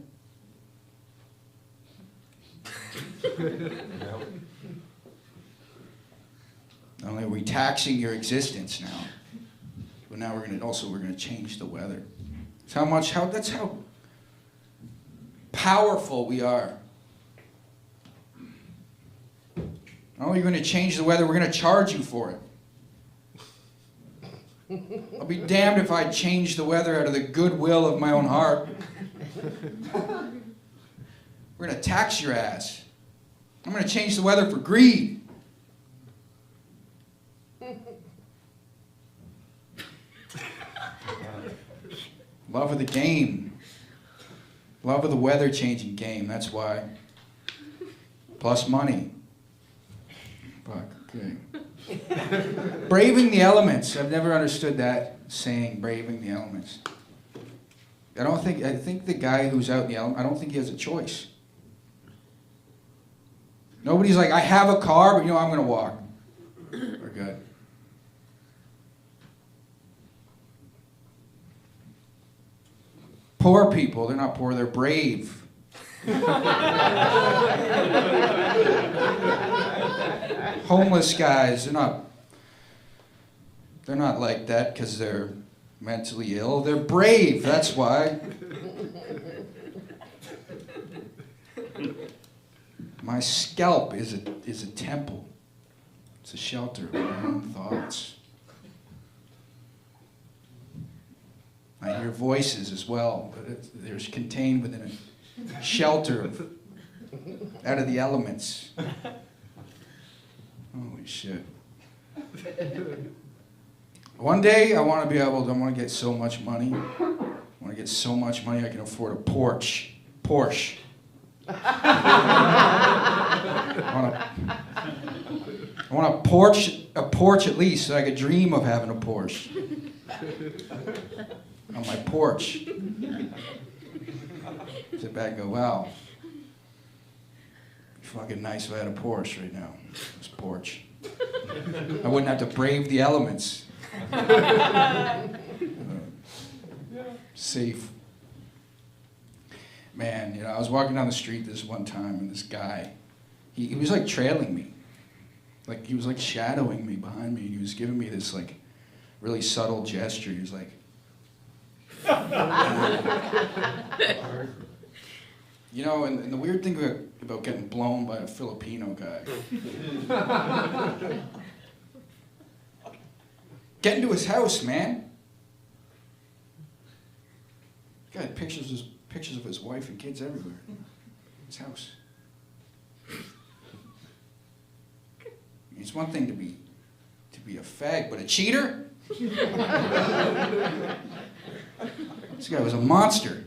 Not only are we taxing your existence now, but now we're gonna change the weather. That's how powerful we are. Oh, you're gonna change the weather, we're gonna charge you for it. I'll be damned if I change the weather out of the goodwill of my own heart. We're gonna tax your ass. I'm gonna change the weather for greed. Love of the game. Love of the weather changing game, that's why. Plus money. Fuck, okay. Braving the elements. I've never understood that saying, braving the elements. I think the guy who's out in the elements, I don't think he has a choice. Nobody's like, I have a car, but I'm gonna walk. We're good. Poor people, they're not poor, they're brave. Homeless guys, they're not like that because they're mentally ill. They're brave, that's why. My scalp is a temple. It's a shelter of my own thoughts. I hear voices as well, but they're contained within a shelter out of the elements. Holy shit. One day I want to get so much money. I want to get so much money I can afford a Porsche. I want a porch at least so I could dream of having a Porsche. On my porch. Sit back and go, wow. It'd be fucking nice if I had a Porsche right now. This porch. I wouldn't have to brave the elements. Safe. Man, I was walking down the street this one time and this guy, he was like trailing me. Like he was like shadowing me behind me and he was giving me this like really subtle gesture. He was like, and the weird thing about getting blown by a Filipino guy. Get into his house, man. Guy had pictures of his wife and kids everywhere. His house. It's one thing to be a fag, but a cheater? This guy was a monster.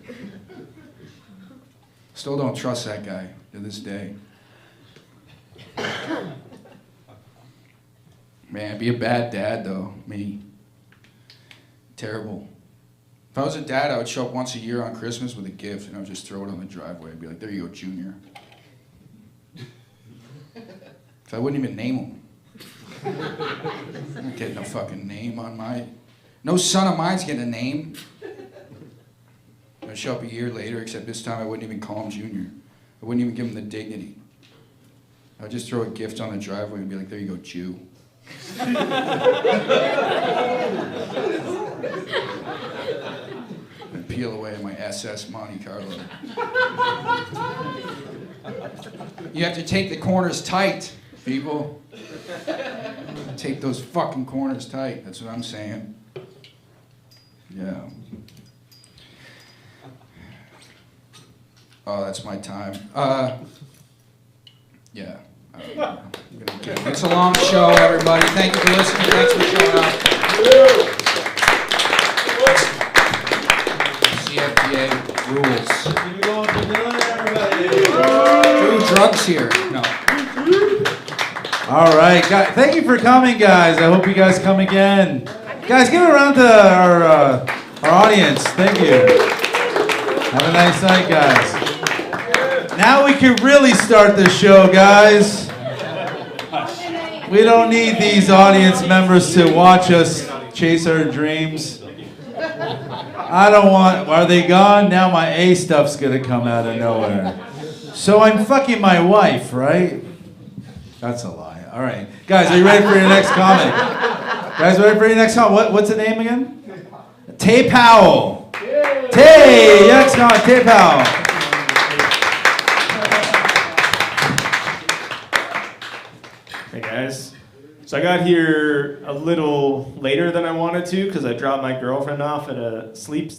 Still don't trust that guy to this day. Man, be a bad dad though, me. Terrible. If I was a dad, I would show up once a year on Christmas with a gift and I would just throw it on the driveway. I'd be like, there you go, Junior. So I wouldn't even name him. I'm not getting a fucking name on no son of mine's getting a name. I'd show up a year later, except this time I wouldn't even call him Junior. I wouldn't even give him the dignity. I'd just throw a gift on the driveway and be like, there you go, Jew. And peel away my SS Monte Carlo. You have to take the corners tight, people. Take those fucking corners tight, that's what I'm saying. Yeah. Oh, that's my time. Yeah. It's a long show, everybody. Thank you for listening. Thanks for showing up. CFTA rules. Keep it going for Dylan, everybody. Do drugs here. No. All right, guys. Thank you for coming, guys. I hope you guys come again. Guys, give it a round to our audience. Thank you. Have a nice night, guys. Now we can really start the show, guys. We don't need these audience members to watch us chase our dreams. I don't want, are they gone? Now my A stuff's gonna come out of nowhere. So I'm fucking my wife, right? That's a lie. All right. Guys, are you ready for your next comic? Guys, ready for your next comic? What's the name again? Tay Powell. Tay, next comic, Tay Powell. Hey guys. So I got here a little later than I wanted to because I dropped my girlfriend off at a sleep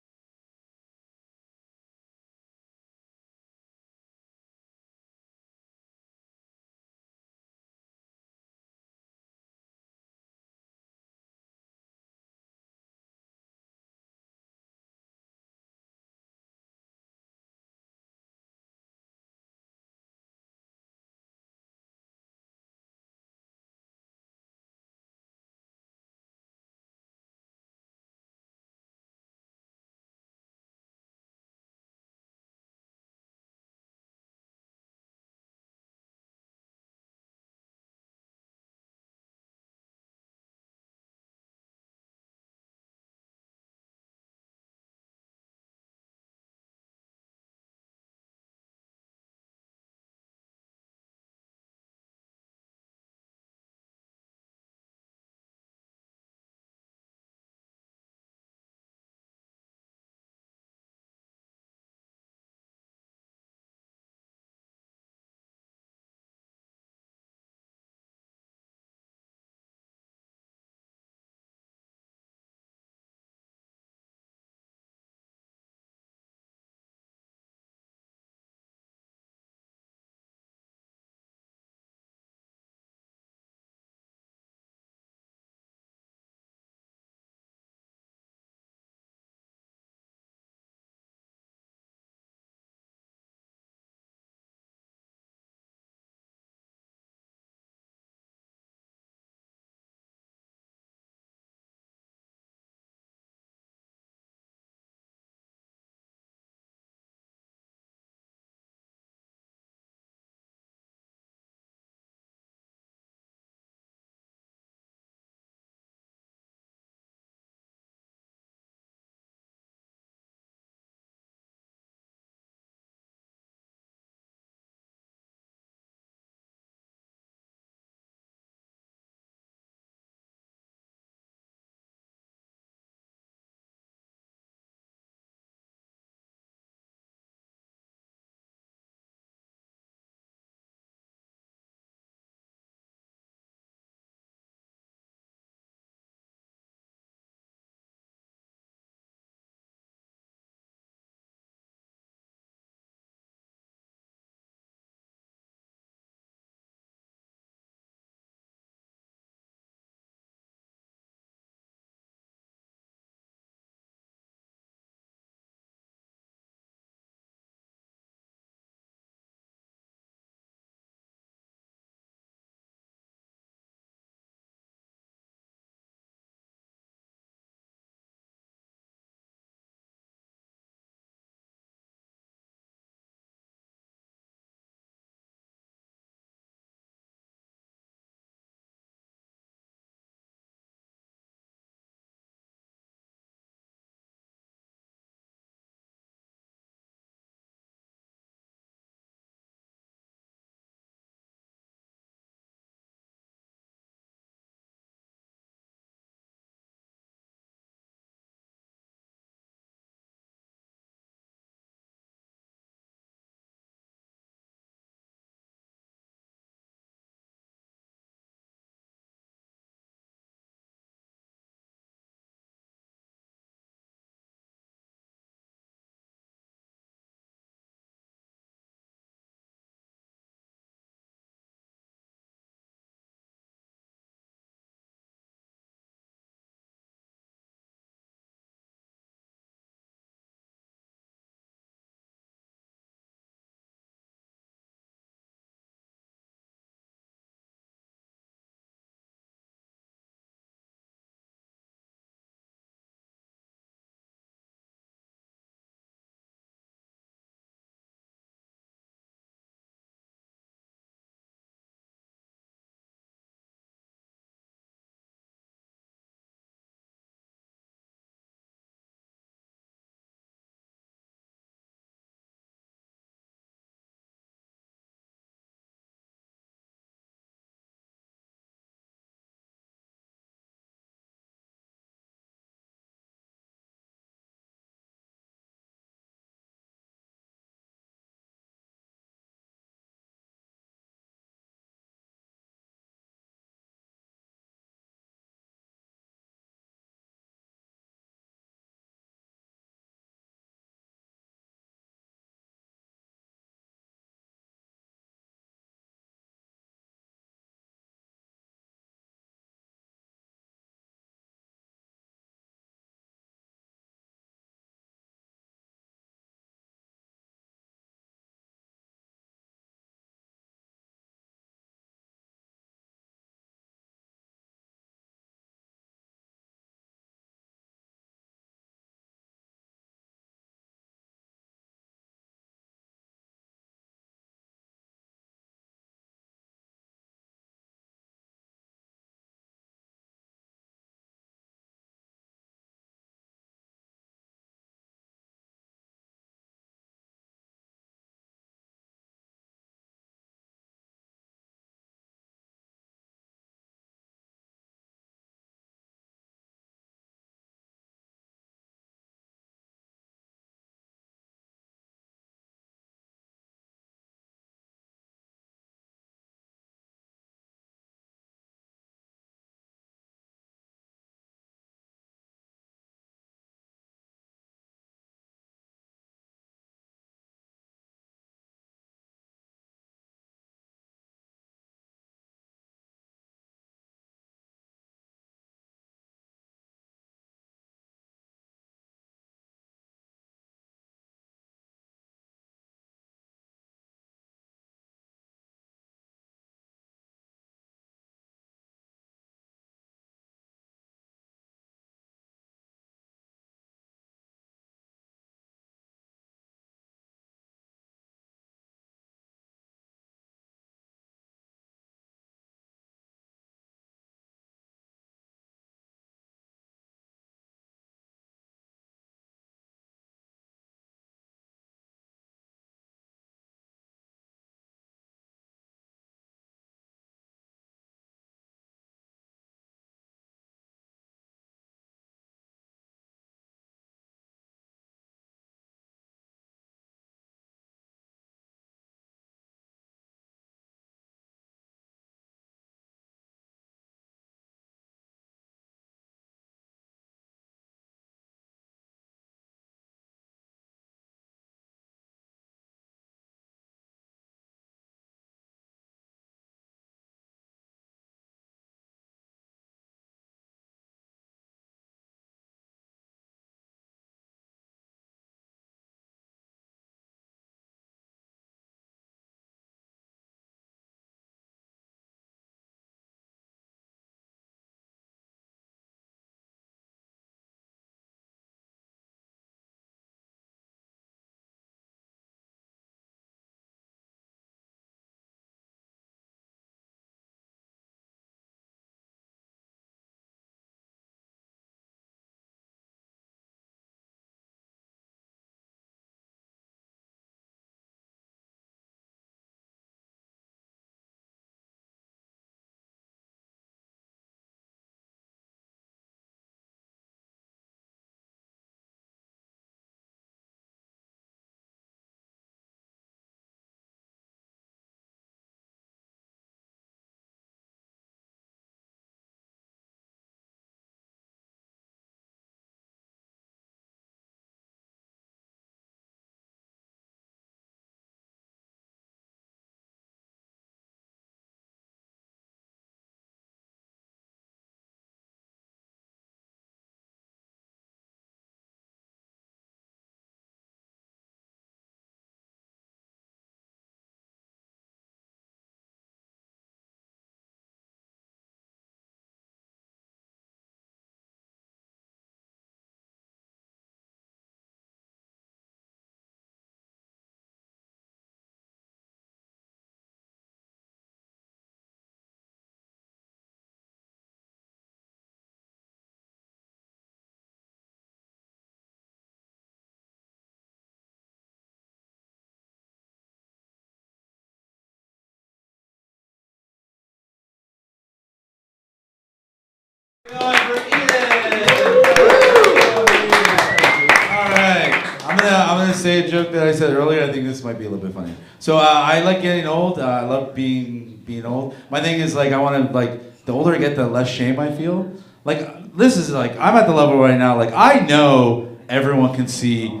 say a joke that I said earlier? I think this might be a little bit funny. So I like getting old. I love being old. My thing is like I want to like the older I get, the less shame I feel. Like this is like I'm at the level right now. Like I know everyone can see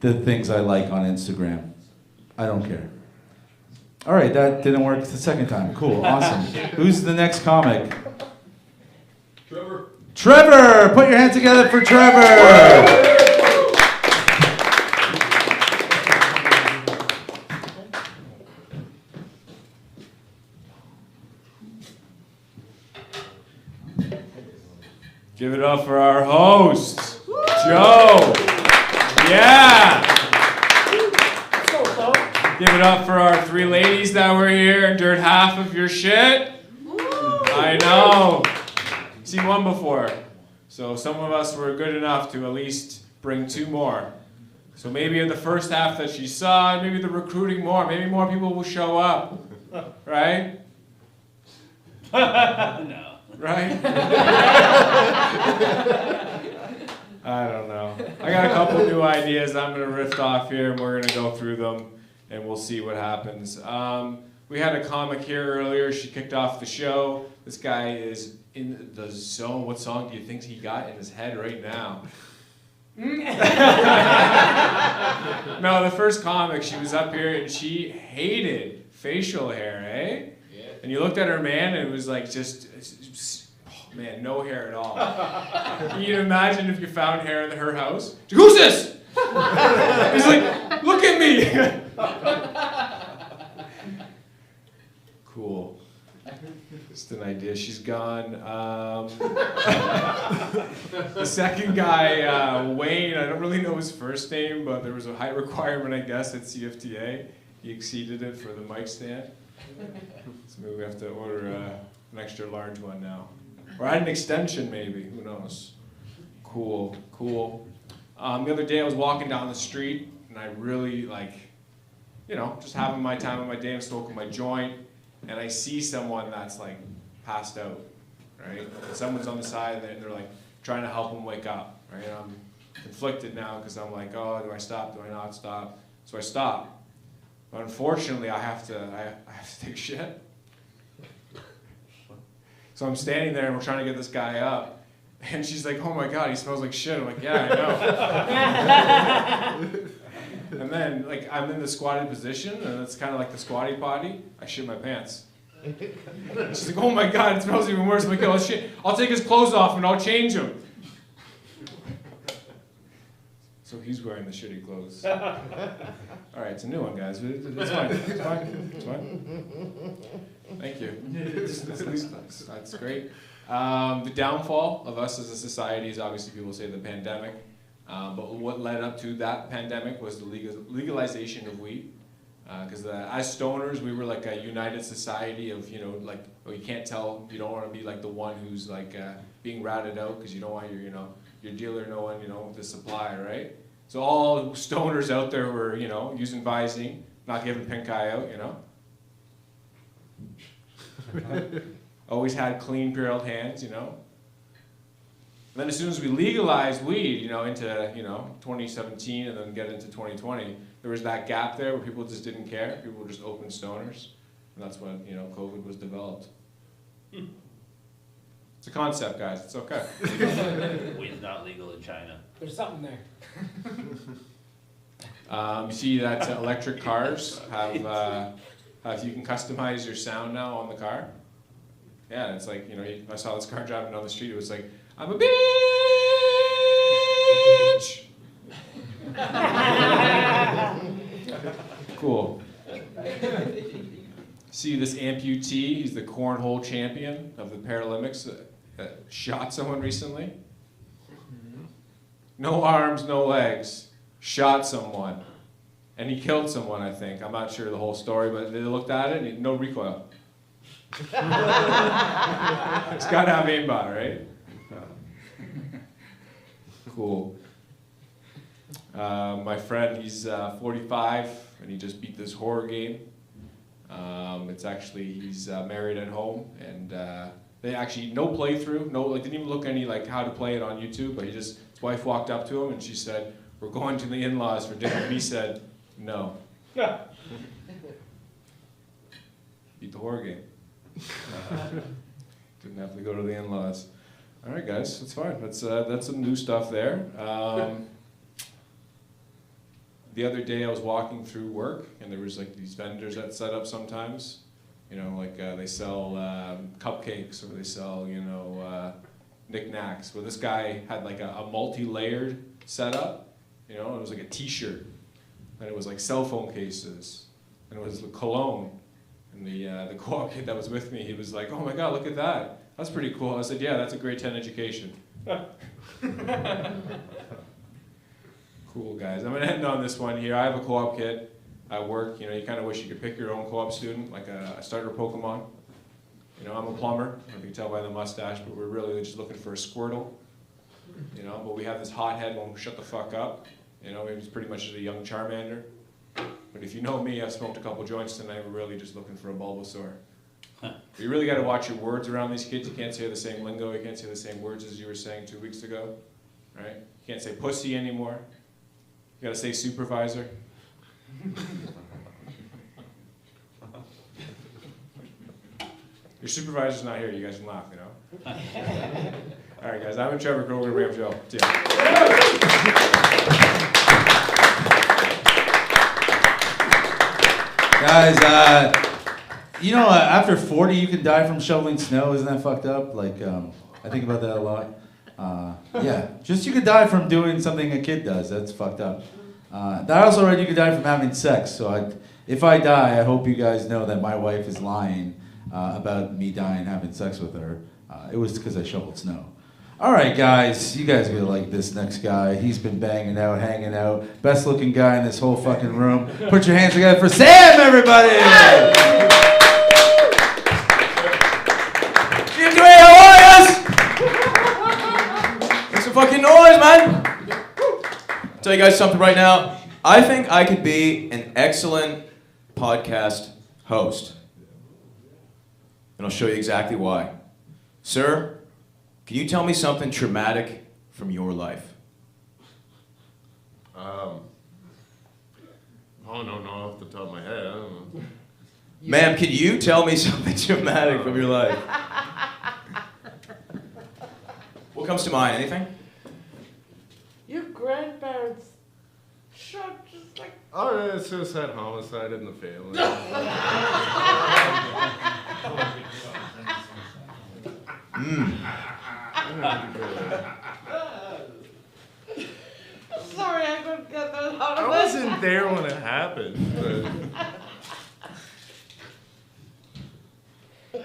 the things I like on Instagram. I don't care. All right, that didn't work the second time. Cool, awesome. Who's the next comic? Trevor. Trevor! Put your hands together for Trevor! Give it up for our host, Joe. Yeah. Give it up for our 3 ladies that were here and endured half of your shit. I know. Seen one before. So some of us were good enough to at least bring 2 more. So maybe in the first half that she saw, maybe the recruiting more, maybe more people will show up. Right? No. Right? I don't know. I got a couple new ideas I'm going to riff off here, and we're going to go through them, and we'll see what happens. We had a comic here earlier. She kicked off the show. This guy is in the zone. What song do you think he got in his head right now? No, the first comic, she was up here, and she hated facial hair, eh? Yeah. And you looked at her, man, and it was like just oh, man, no hair at all. Can you imagine if you found hair in her house? Who's this? He's like, look at me. Cool. Just an idea. She's gone. The second guy, Wayne, I don't really know his first name, but there was a height requirement, I guess, at CFTA. He exceeded it for the mic stand. So maybe we have to order an extra large one now. Or add an extension, maybe. Who knows? Cool, cool. The other day I was walking down the street, and I really, just having my time of my day, I'm smoking my joint, and I see someone that's, passed out, right? And someone's on the side, and they're, trying to help them wake up, right? I'm conflicted now, because I'm like, oh, do I stop? Do I not stop? So I stop. But unfortunately, I have to take a shit. So I'm standing there, and we're trying to get this guy up. And she's like, oh my God, he smells like shit. I'm like, yeah, I know. And then, I'm in the squatted position, and it's kind of like the squatty potty. I shit my pants. She's like, oh my God, it smells even worse. I'm like, oh shit, I'll take his clothes off and I'll change him. So he's wearing the shitty clothes. All right, it's a new one, guys. It's fine. It's fine. It's fine. Thank you. That's great. The downfall of us as a society is obviously people say the pandemic. But what led up to that pandemic was the legalization of weed. Because as stoners, we were like a united society of, you can't tell, you don't want to be like the one who's being ratted out because you don't want your dealer knowing, the supply, right? So all stoners out there were, using Visine, not giving pink eye out, Always had clean, pure hands, And then as soon as we legalized weed, into, 2017 and then get into 2020, there was that gap there where people just didn't care. People were just open stoners. And that's when, COVID was developed. It's a concept, guys. It's okay. Weed's not legal in China. There's something there. You see that electric cars have you can customize your sound now on the car. Yeah, it's like, I saw this car driving down the street. It was like, I'm a bitch. Cool. See this amputee? He's the cornhole champion of the Paralympics that shot someone recently. No arms, no legs. Shot someone. And he killed someone, I think. I'm not sure the whole story, but they looked at it and no recoil. It's got to have aimbot, right? Cool. My friend, he's 45, and he just beat this horror game. It's actually, he's married at home, and they actually, no playthrough, didn't even look any how to play it on YouTube, but his wife walked up to him and she said, we're going to the in-laws for dinner. And he said, no. Beat the horror game. Didn't have to go to the in-laws. All right, guys, that's fine. That's some new stuff there. The other day I was walking through work, and there was like these vendors that set up sometimes. You know, like they sell cupcakes, or they sell, you know, knickknacks. Well, this guy had like a multi-layered setup. You know, it was like a T-shirt, and it was like cell phone cases, and it was the cologne. And the co-op kid that was with me, he was like, "Oh my God, look at that! That's pretty cool." I said, "Yeah, that's a grade 10 education." Cool, guys. I'm gonna end on this one here. I have a co-op kit at work. You know, you kind of wish you could pick your own co-op student, like a starter Pokemon. You know, I'm a plumber. If you can tell by the mustache, but we're really just looking for a Squirtle. You know, but we have this hothead won't shut the fuck up. You know, he's pretty much just a young Charmander. But if you know me, I've smoked a couple joints tonight. We're really just looking for a Bulbasaur. You really got to watch your words around these kids. You can't say the same lingo. You can't say the same words as you were saying 2 weeks ago, right? You can't say pussy anymore. You got to say supervisor. Your supervisor's not here. You guys can laugh, you know? All right, guys. I'm Trevor Kroger. We have Joe. See ya. Guys, you know, after 40, you can die from shoveling snow. Isn't that fucked up? Like, I think about that a lot. Yeah, just you could die from doing something a kid does. That's fucked up. I also read you could die from having sex. So if I die, I hope you guys know that my wife is lying about me dying having sex with her. It was because I shoveled snow. All right, guys, you guys are gonna like this next guy. He's been banging out, hanging out. Best looking guy in this whole fucking room. Put your hands together for Sam, everybody! CFTA, how are yous? Make some fucking noise, man. Tell you guys something right now. I think I could be an excellent podcast host. And I'll show you exactly why. Sir, can you tell me something traumatic from your life? Oh, no, off the top of my head, I don't know. Ma'am, can you tell me something traumatic from your life? What comes to mind? Anything? Your grandparents shot just like... Oh, yeah, suicide, homicide in the family. Sorry, I couldn't get that out of I it. wasn't there when it happened, but...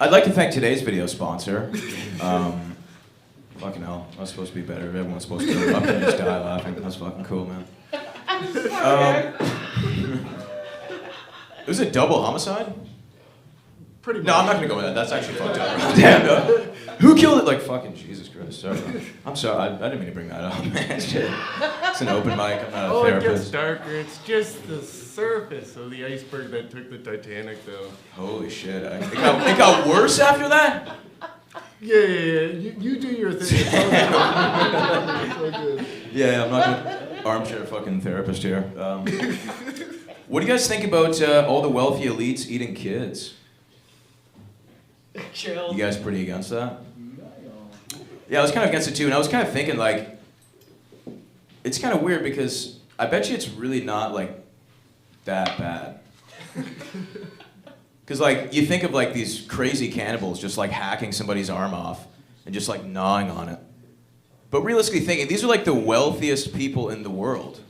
I'd like to thank today's video sponsor. Fucking hell, I was supposed to be better. Everyone's supposed to go up and just die laughing. That's fucking cool, man. I'm sorry. It was a double homicide? Pretty much. No, I'm not gonna go with that. That's actually fucked up. Damn, no. Who killed it? Like, fucking Jesus Christ. Sorry. I'm sorry. I didn't mean to bring that up, man. Shit. It's an open mic. I'm not a It gets therapist. darker. It's just the surface of the iceberg that took the Titanic, though. Holy shit. It got worse after that? Yeah. You do your thing. It's all good. Yeah, I'm not gonna armchair fucking therapist here. What do you guys think about all the wealthy elites eating kids? Chill. You guys pretty against that? Yeah, I was kind of against it too, and I was kind of thinking like, it's kind of weird because I bet you it's really not like that bad. Because like you think of like these crazy cannibals just like hacking somebody's arm off and just like gnawing on it. But realistically thinking, these are like the wealthiest people in the world.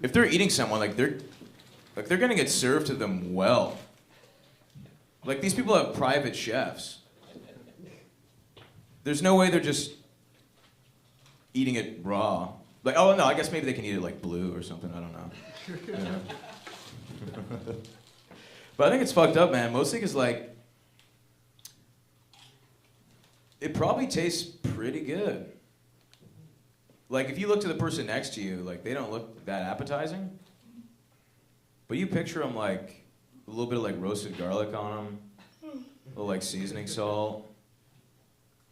If they're eating someone, like they're gonna get served to them well. Like these people have private chefs. There's no way they're just eating it raw. Like, oh no, I guess maybe they can eat it like blue or something, I don't know. You know? But I think it's fucked up, man. Mostly because like, it probably tastes pretty good. Like if you look to the person next to you, like they don't look that appetizing. But you picture them like a little bit of like roasted garlic on them, a little like seasoning salt,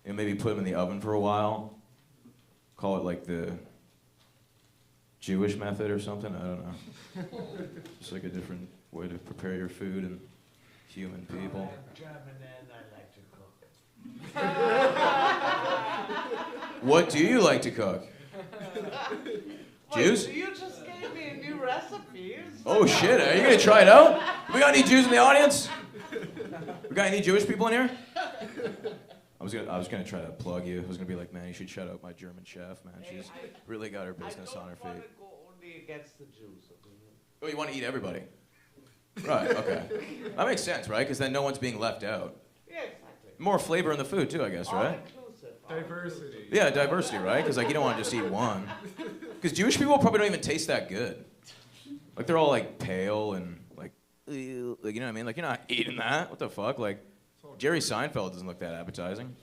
and maybe put them in the oven for a while. Call it like the Jewish method or something. I don't know. It's like a different way to prepare your food and human people. German and I like to cook. What do you like to cook? Jews? Wait, you just gave me a new recipe. Oh shit, are you gonna try it out? We got any Jews in the audience? We got any Jewish people in here? I was gonna try to plug you. I was gonna be like, man, you should shout out my German chef, man. She's really got her business on her feet. I don't want to go only against the Jews. Oh, you want to eat everybody? Right, okay. That makes sense, right? Because then no one's being left out. Yeah, exactly. More flavor in the food too, I guess, right? Diversity. Yeah, diversity, right? Because like you don't want to just eat one. Because Jewish people probably don't even taste that good. Like they're all like pale and like, ew, like you know what I mean? Like you're not eating that. What the fuck? Like Jerry Seinfeld doesn't look that appetizing.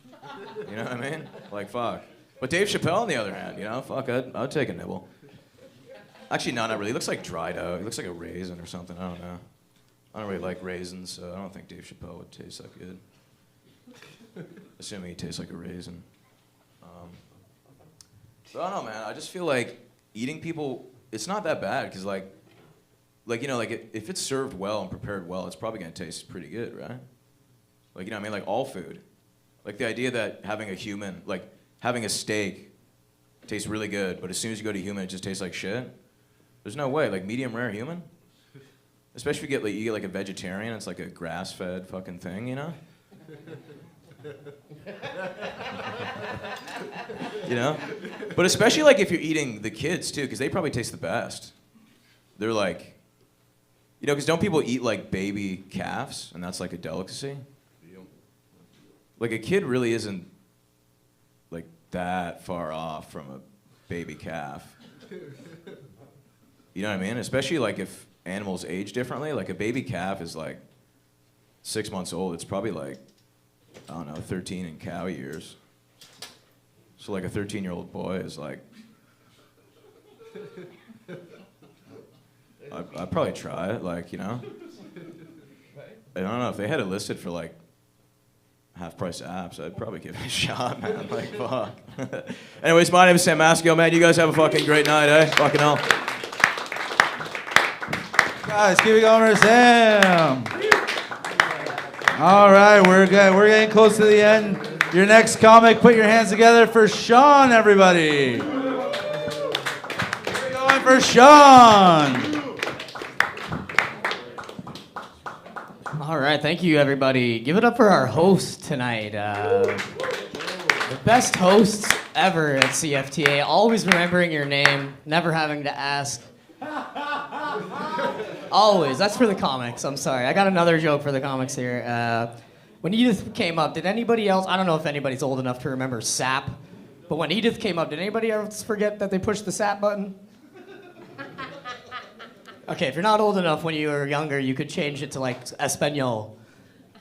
You know what I mean? Like fuck. But Dave Chappelle on the other hand, you know, fuck, I'd take a nibble. Actually, no, not really. He looks like dried out. He looks like a raisin or something. I don't know. I don't really like raisins, so I don't think Dave Chappelle would taste that good. Assuming he tastes like a raisin. So I don't know, man. I just feel like eating people, it's not that bad, because like you know, like if it's served well and prepared well, it's probably gonna taste pretty good, right? Like, you know what I mean? Like all food. Like the idea that having a human, like having a steak tastes really good, but as soon as you go to human, it just tastes like shit. There's no way. Like medium rare human? Especially if you get like a vegetarian, it's like a grass-fed fucking thing, you know? You know? But especially like if you're eating the kids too, because they probably taste the best. They're like, you know, because don't people eat like baby calves, and that's like a delicacy? Like a kid really isn't like that far off from a baby calf. You know what I mean? Especially like if animals age differently. Like a baby calf is like 6 months old. It's probably like, I don't know, 13 in cow years. So like a 13-year-old boy is like, I'd probably try it, like, you know? I don't know, if they had it listed for like half-price apps, I'd probably give it a shot, man. Like, fuck. Anyways, my name is Sam Masco, man. You guys have a fucking great night, eh? Fucking hell. Guys, keep it going for Sam. All right, we're good. We're getting close to the end. Your next comic, put your hands together for Sean, everybody. We're going for Sean. All right, thank you, everybody. Give it up for our host tonight. The best hosts ever at CFTA. Always remembering your name, never having to ask. Always. That's for the comics. I'm sorry. I got another joke for the comics here. When Edith came up, did anybody else, I don't know if anybody's old enough to remember SAP, but when Edith came up, did anybody else forget that they pushed the SAP button? Okay, if you're not old enough when you were younger, you could change it to like Espanol.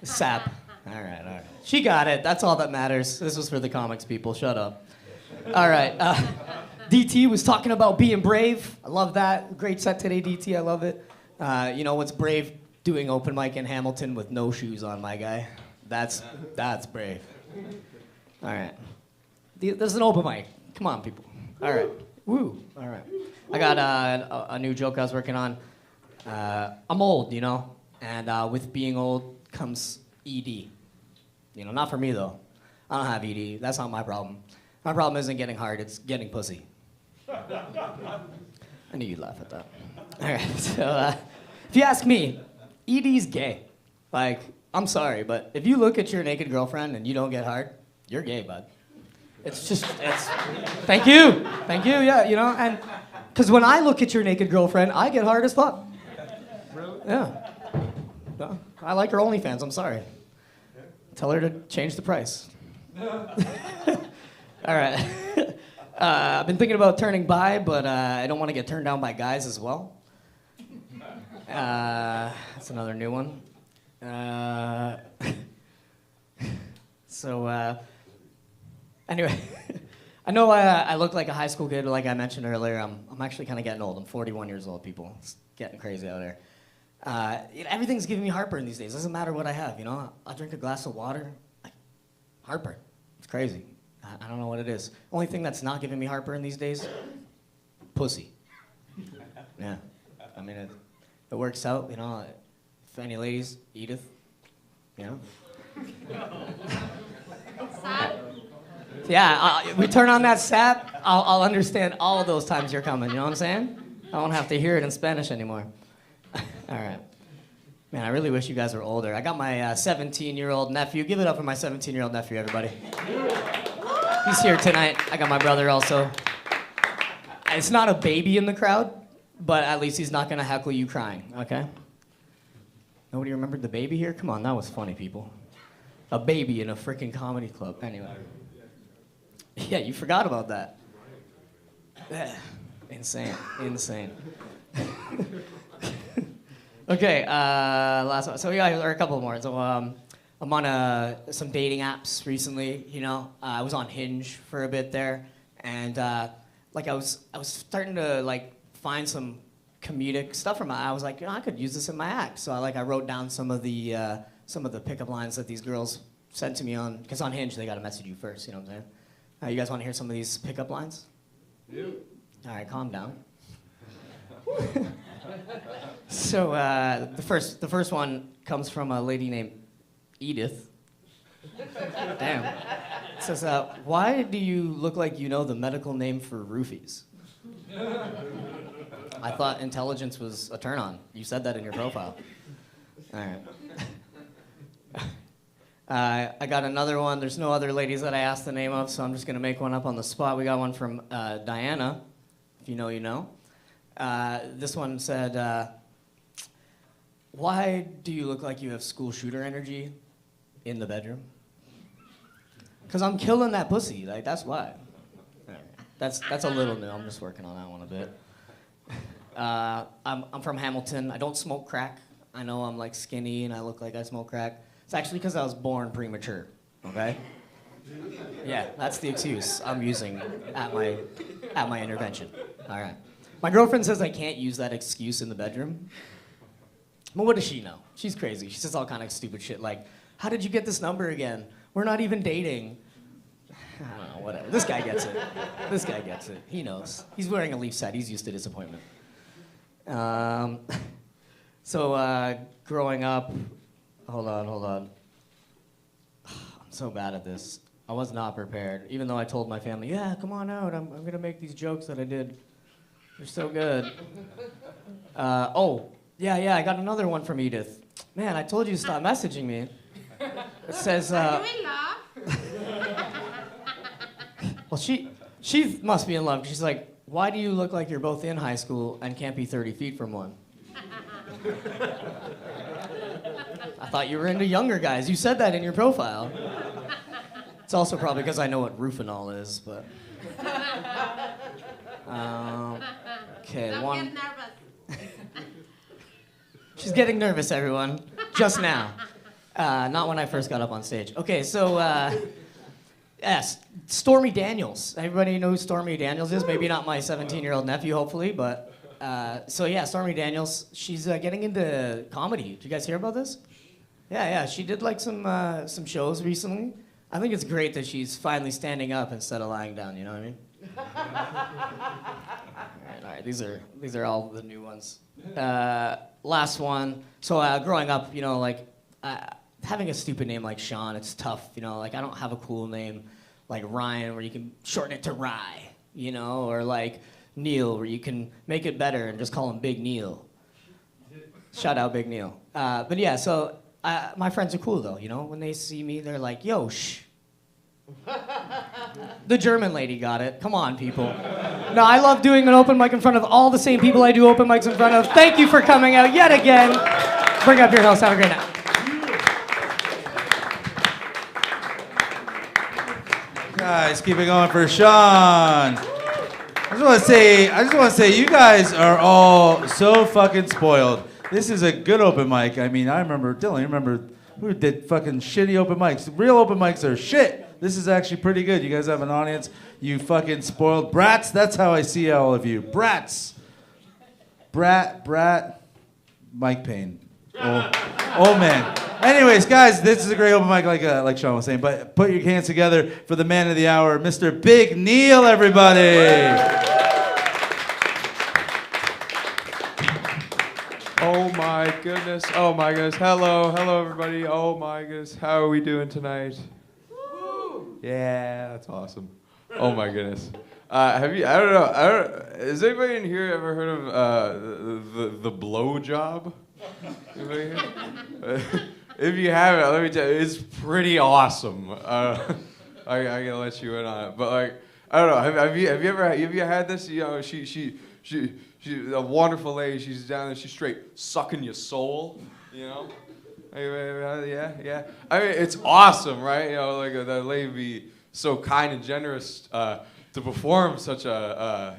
SAP. All right. She got it. That's all that matters. This was for the comics people. Shut up. All right. DT was talking about being brave. I love that. Great set today, DT. I love it. You know what's brave? Doing open mic in Hamilton with no shoes on, my guy. That's brave. All right. There's an open mic. Come on, people. All right. Woo. All right. I got a new joke I was working on. I'm old, you know, and with being old comes ED. You know, not for me though. I don't have ED. That's not my problem. My problem isn't getting hard. It's getting pussy. I knew you'd laugh at that. All right. So if you ask me, ED's gay. Like, I'm sorry, but if you look at your naked girlfriend and you don't get hard, you're gay, bud. It's just, thank you, yeah, you know, and, because when I look at your naked girlfriend, I get hard as fuck. Really? Yeah. No, I like her OnlyFans, I'm sorry. Tell her to change the price. All right. I've been thinking about turning bi, but I don't want to get turned down by guys as well. That's another new one. Anyway, I know I look like a high school kid, like I mentioned earlier. I'm actually kind of getting old. I'm 41 years old, people. It's getting crazy out there. Everything's giving me heartburn these days. Doesn't matter what I have, you know. I'll drink a glass of water, heartburn. It's crazy. I don't know what it is. Only thing that's not giving me heartburn these days, pussy. Yeah. I mean, it works out, you know. If any ladies, Edith, you know. Yeah, we turn on that sap, I'll understand all of those times you're coming, you know what I'm saying? I won't have to hear it in Spanish anymore. All right. Man, I really wish you guys were older. I got my 17-year-old nephew. Give it up for my 17-year-old nephew, everybody. He's here tonight. I got my brother also. It's not a baby in the crowd, but at least he's not going to heckle you crying, okay? Nobody remembered the baby here? Come on, that was funny, people. A baby in a freaking comedy club. Anyway. Yeah, you forgot about that. Insane. Okay, last one. So yeah, there are a couple more. So I'm on some dating apps recently. You know, I was on Hinge for a bit there, and like I was starting to like find some comedic stuff from it. I was like, you know, I could use this in my act. So I wrote down some of the pickup lines that these girls sent to me on, because on Hinge they gotta message you first. You know what I'm saying? You guys want to hear some of these pickup lines? Yeah. All right, calm down. So the first one comes from a lady named Edith. Damn. It says, why do you look like you know the medical name for roofies? I thought intelligence was a turn on. You said that in your profile. All right. I got another one. There's no other ladies that I asked the name of, so I'm just going to make one up on the spot. We got one from Diana. If you know, you know. This one said, why do you look like you have school shooter energy in the bedroom? Because I'm killing that pussy. Like, that's why. That's a little new. I'm just working on that one a bit. I'm from Hamilton. I don't smoke crack. I know I'm like skinny and I look like I smoke crack. It's actually because I was born premature, okay? Yeah, that's the excuse I'm using at my intervention. All right. My girlfriend says I can't use that excuse in the bedroom. But what does she know? She's crazy. She says all kind of stupid shit like, how did you get this number again? We're not even dating. I don't know, whatever. This guy gets it. This guy gets it. He knows. He's wearing a Leafs hat. He's used to disappointment. So growing up, hold on. I'm so bad at this. I was not prepared, even though I told my family, yeah, come on out. I'm going to make these jokes that I did. They're so good. Yeah, I got another one from Edith. Man, I told you to stop messaging me. It says, Are you in love? well, she must be in love. She's like, why do you look like you're both in high school and can't be 30 feet from one? I thought you were into younger guys. You said that in your profile. It's also probably because I know what Rufinol is, but... okay, Don't one... get nervous. She's getting nervous, everyone. Just now. Not when I first got up on stage. Okay, so... yes, Stormy Daniels. Everybody know who Stormy Daniels is? Maybe not my 17-year-old nephew, hopefully, but... so yeah, Stormy Daniels, she's getting into comedy. Did you guys hear about this? Yeah, she did like some shows recently. I think it's great that she's finally standing up instead of lying down, you know what I mean? all right, these are all the new ones. Last one. So growing up, you know, like having a stupid name like Sean, it's tough, you know, like I don't have a cool name like Ryan where you can shorten it to Rye, you know, or like Neil where you can make it better and just call him Big Neil. Shout out Big Neil. But yeah, so my friends are cool though, you know, when they see me, they're like, yo, shh. The German lady got it. Come on, people. No, I love doing an open mic in front of all the same people I do open mics in front of. Thank you for coming out yet again. Bring up your host. Have a great night. Guys, keep it going for Sean. I just want to say, you guys are all so fucking spoiled. This is a good open mic. I mean, I remember, Dylan, you remember, we did fucking shitty open mics. Real open mics are shit. This is actually pretty good. You guys have an audience. You fucking spoiled brats. That's how I see all of you. Brats. Brat. Mike Payne. Oh man. Anyways, guys, this is a great open mic, like Sean was saying. But put your hands together for the man of the hour, Mr. Big Neil, everybody. my goodness. Oh my goodness. Hello, everybody. Oh my goodness. How are we doing tonight? Yeah, that's awesome. Oh my goodness. Have you? I don't know. Has anybody in here ever heard of the blow job? Anybody here? If you haven't, let me tell you, it's pretty awesome. I gotta let you in on it. But like, I don't know. Have you had this? You know, she's a wonderful lady. She's down there. She's straight sucking your soul. You know. Yeah. I mean, it's awesome, right? You know, like that lady be so kind and generous to perform such a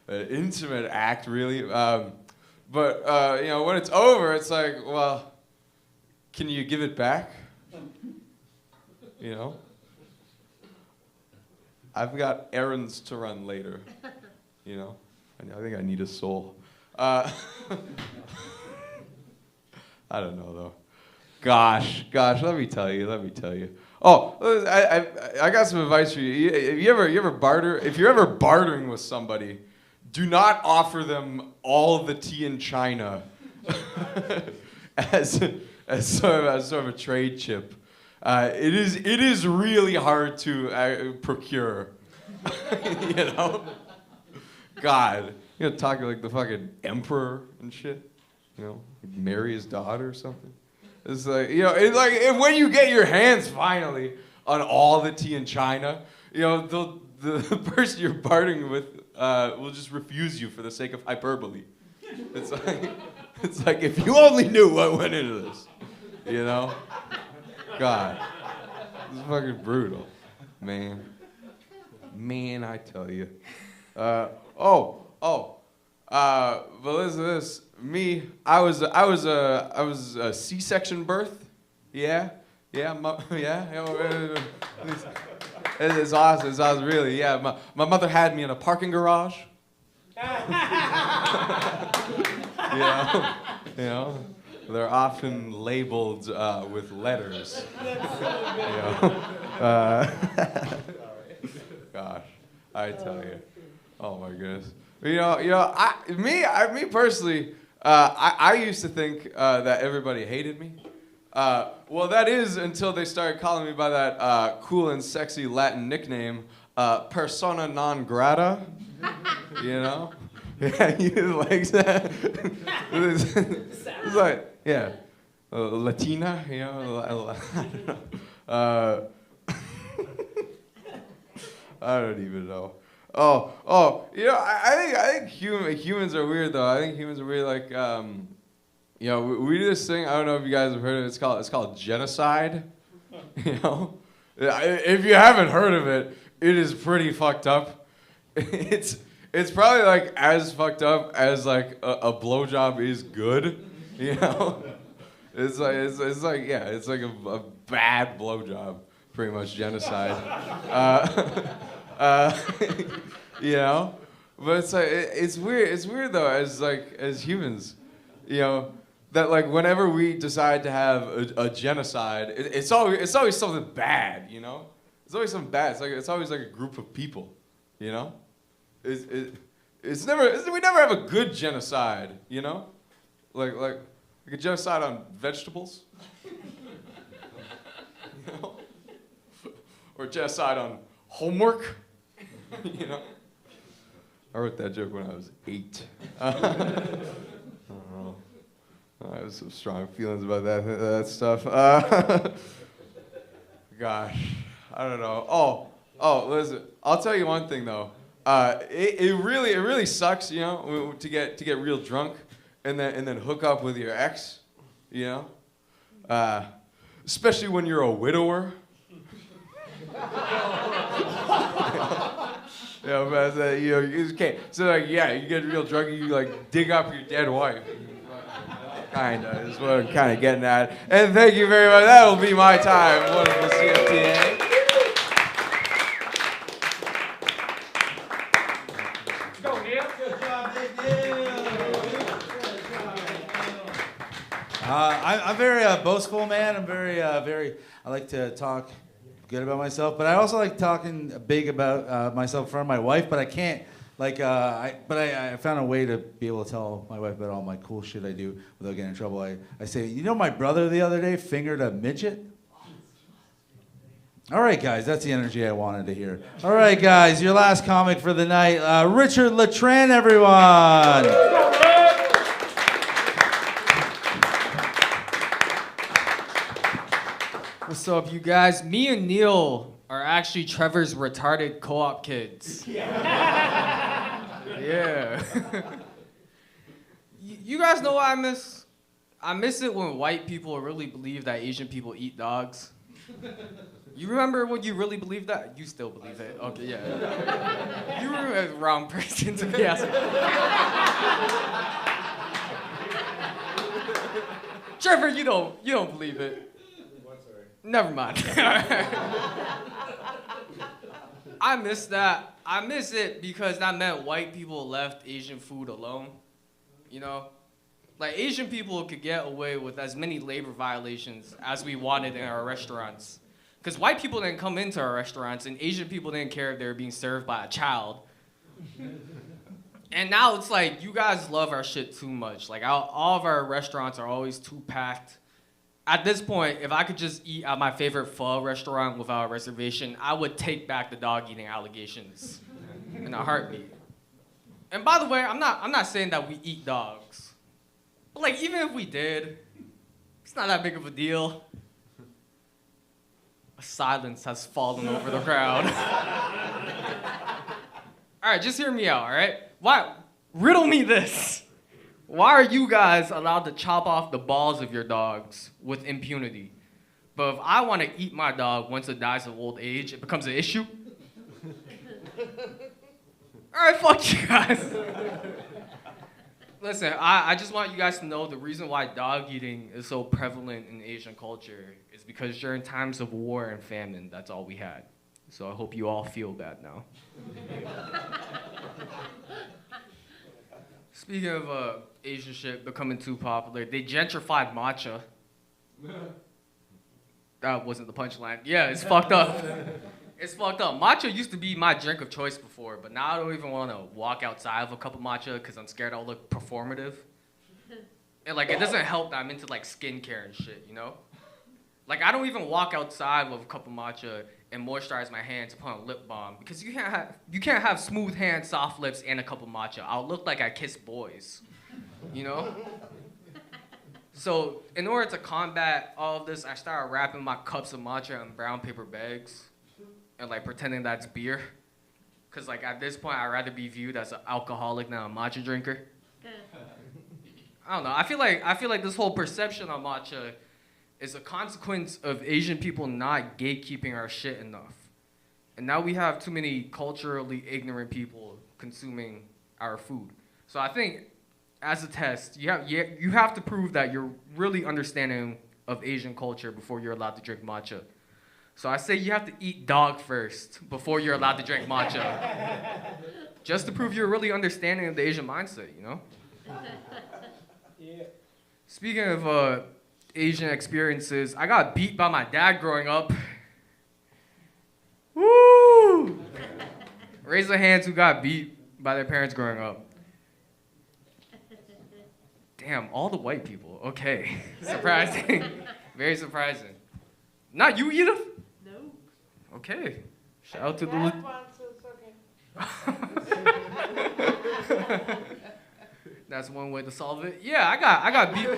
an intimate act, really. But you know, when it's over, it's like, well, can you give it back? You know, I've got errands to run later. You know, I think I need a soul. I don't know though. Gosh, let me tell you. Oh, I got some advice for you. If you're ever bartering with somebody, do not offer them all the tea in China as sort of a trade chip. It is really hard to procure. You know, God, you know, talking like the fucking emperor and shit. You know, marry his daughter or something. It's like, you know, it's like when you get your hands finally on all the tea in China, you know, the person you're bartering with will just refuse you for the sake of hyperbole. It's like if you only knew what went into this, you know? God, this is fucking brutal, man. Man, I tell you. But listen to this. Me, I was a C-section birth. Yeah. It's awesome. It's awesome, really. Yeah, my mother had me in a parking garage. You know, they're often labeled with letters. You know, gosh, I tell you. Oh my goodness. Me personally, I used to think that everybody hated me. Well, that is until they started calling me by that cool and sexy Latin nickname, persona non grata. You know? Yeah, you like that? It's like, yeah, Latina, you know? I don't know. I don't even know. Oh, you know, I think humans are weird though. I think humans are weird. Like, you know, we do this thing. I don't know if you guys have heard of it. It's called genocide. You know, if you haven't heard of it, it is pretty fucked up. It's probably like as fucked up as like a blowjob is good. You know, it's like a bad blowjob, pretty much genocide. You know, but it's like it's weird. It's weird though, as humans, you know, that like whenever we decide to have a genocide, it's always something bad. You know, it's always something bad. It's always like a group of people. You know, it's never we never have a good genocide. You know, like a genocide on vegetables. You know, or genocide on homework. You know, I wrote that joke when I was 8. I don't know. I have some strong feelings about that stuff. Gosh, I don't know. Oh, listen. I'll tell you one thing though. It really sucks, you know, to get real drunk and then hook up with your ex, you know, especially when you're a widower. Yeah, but you know, you can't. So like, yeah, you get real drunk and you like dig up your dead wife. Kinda is what I'm kind of getting at. And thank you very much. That'll be my time. Wonderful CFTA. Go, Neil. Good job, I'm very boastful, man. I'm very. I like to talk good about myself, but I also like talking big about myself in front of my wife. But I can't Like, but I found a way to be able to tell my wife about all my cool shit I do without getting in trouble. I say, you know, my brother the other day fingered a midget? All right, guys, that's the energy I wanted to hear. All right, guys, your last comic for the night, Richard Latran, everyone. What's up, you guys? Me and Neil are actually Trevor's retarded co-op kids. Yeah. You guys know what I miss? I miss it when white people really believe that Asian people eat dogs. You remember when you really believed that? You still believe it. Okay, yeah. You were a wrong person to be asking. Trevor, you don't believe it. Never mind. I miss that. I miss it because that meant white people left Asian food alone. You know? Like, Asian people could get away with as many labor violations as we wanted in our restaurants. Because white people didn't come into our restaurants, and Asian people didn't care if they were being served by a child. And now it's like, you guys love our shit too much. Like, all of our restaurants are always too packed. At this point, if I could just eat at my favorite pho restaurant without a reservation, I would take back the dog eating allegations in a heartbeat. And by the way, I'm not saying that we eat dogs. But like, even if we did, it's not that big of a deal. A silence has fallen over the crowd. All right, just hear me out, all right? Why? Riddle me this. Why are you guys allowed to chop off the balls of your dogs with impunity? But if I want to eat my dog once it dies of old age, it becomes an issue? All right, fuck you guys. Listen, I just want you guys to know the reason why dog eating is so prevalent in Asian culture is because during times of war and famine, that's all we had. So I hope you all feel bad now. Speaking of Asian shit becoming too popular, they gentrified matcha. That wasn't the punchline. Yeah, it's fucked up. It's fucked up. Matcha used to be my drink of choice before, but now I don't even want to walk outside with a cup of matcha because I'm scared I'll look performative. And like, it doesn't help that I'm into like skincare and shit, you know? Like, I don't even walk outside with a cup of matcha and moisturize my hands, put on lip balm, because you can't have smooth hands, soft lips, and a cup of matcha. I'll look like I kiss boys, you know? So in order to combat all of this, I started wrapping my cups of matcha in brown paper bags and like pretending that's beer. Cause like at this point, I'd rather be viewed as an alcoholic than a matcha drinker. I don't know. I feel like this whole perception of matcha is a consequence of Asian people not gatekeeping our shit enough. And now we have too many culturally ignorant people consuming our food. So I think, as a test, you have to prove that you're really understanding of Asian culture before you're allowed to drink matcha. So I say you have to eat dog first before you're allowed to drink matcha. Just to prove you're really understanding of the Asian mindset, you know? Yeah. Speaking of Asian experiences, I got beat by my dad growing up. Woo! Raise the hands who got beat by their parents growing up. Damn, all the white people. Okay. Surprising. Very surprising. Not you, Edith? No. Okay. Shout out to the... That's one way to solve it. Yeah, I got beat.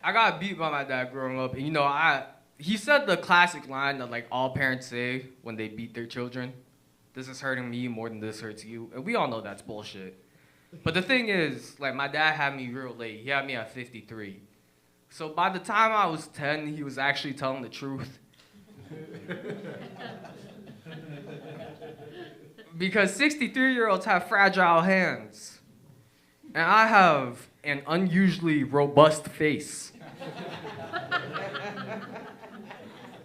I got beat by my dad growing up, and you know, he said the classic line that like all parents say when they beat their children. This is hurting me more than this hurts you, and we all know that's bullshit. But the thing is, like, my dad had me real late. He had me at 53. So by the time I was 10, he was actually telling the truth. Because 63-year-olds have fragile hands. And I have an unusually robust face.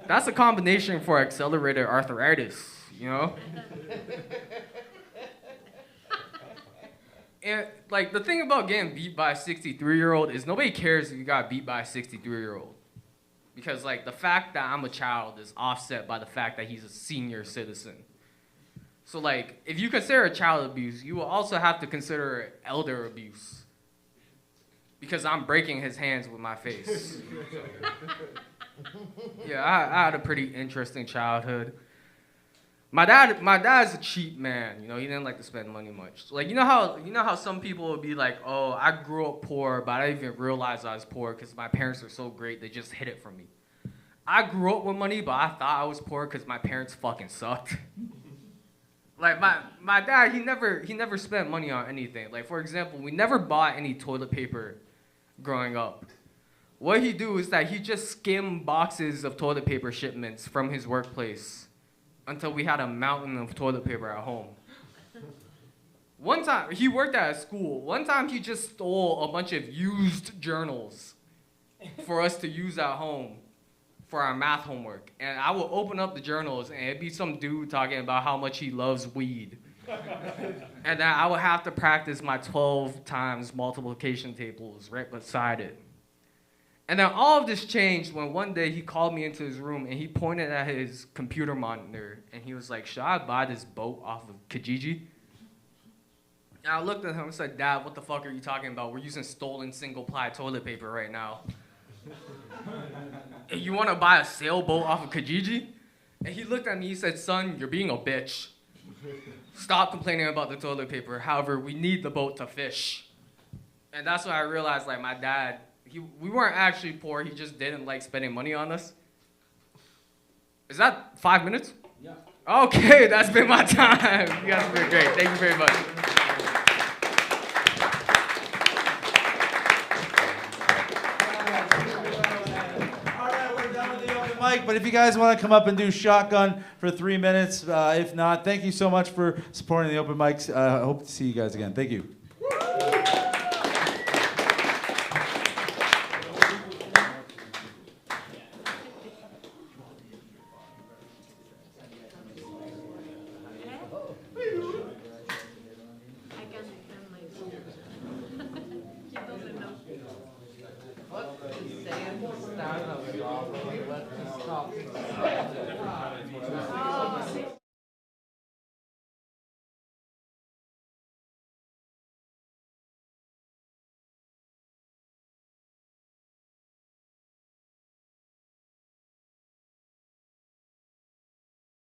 That's a combination for accelerated arthritis, you know? And, like, the thing about getting beat by a 63-year-old is nobody cares if you got beat by a 63-year-old. Because, like, the fact that I'm a child is offset by the fact that he's a senior citizen. So like, if you consider child abuse, you will also have to consider elder abuse. Because I'm breaking his hands with my face. Yeah, I had a pretty interesting childhood. My dad's a cheap man. You know, he didn't like to spend money much. Like, you know how some people would be like, oh, I grew up poor, but I didn't even realize I was poor because my parents are so great, they just hid it from me. I grew up with money, but I thought I was poor because my parents fucking sucked. Like, my dad, he never spent money on anything. Like, for example, we never bought any toilet paper growing up. What he'd do is that he just skimmed boxes of toilet paper shipments from his workplace until we had a mountain of toilet paper at home. One time, he worked at a school. One time, he just stole a bunch of used journals for us to use at home for our math homework. And I would open up the journals, and it'd be some dude talking about how much he loves weed. And then I would have to practice my 12 times multiplication tables right beside it. And then all of this changed when one day he called me into his room and he pointed at his computer monitor and he was like, should I buy this boat off of Kijiji? And I looked at him and said, Dad, what the fuck are you talking about? We're using stolen single-ply toilet paper right now. And you want to buy a sailboat off of Kijiji? And he looked at me, he said, son, you're being a bitch. Stop complaining about the toilet paper. However, we need the boat to fish. And that's when I realized, like, my dad, we weren't actually poor. He just didn't like spending money on us. Is that 5 minutes? Yeah. Okay, that's been my time. You guys have been great. Thank you very much. Mike, but if you guys want to come up and do shotgun for 3 minutes, if not, thank you so much for supporting the open mics. I hope to see you guys again. Thank you. What is saying? Stand up, y'all. Let this topic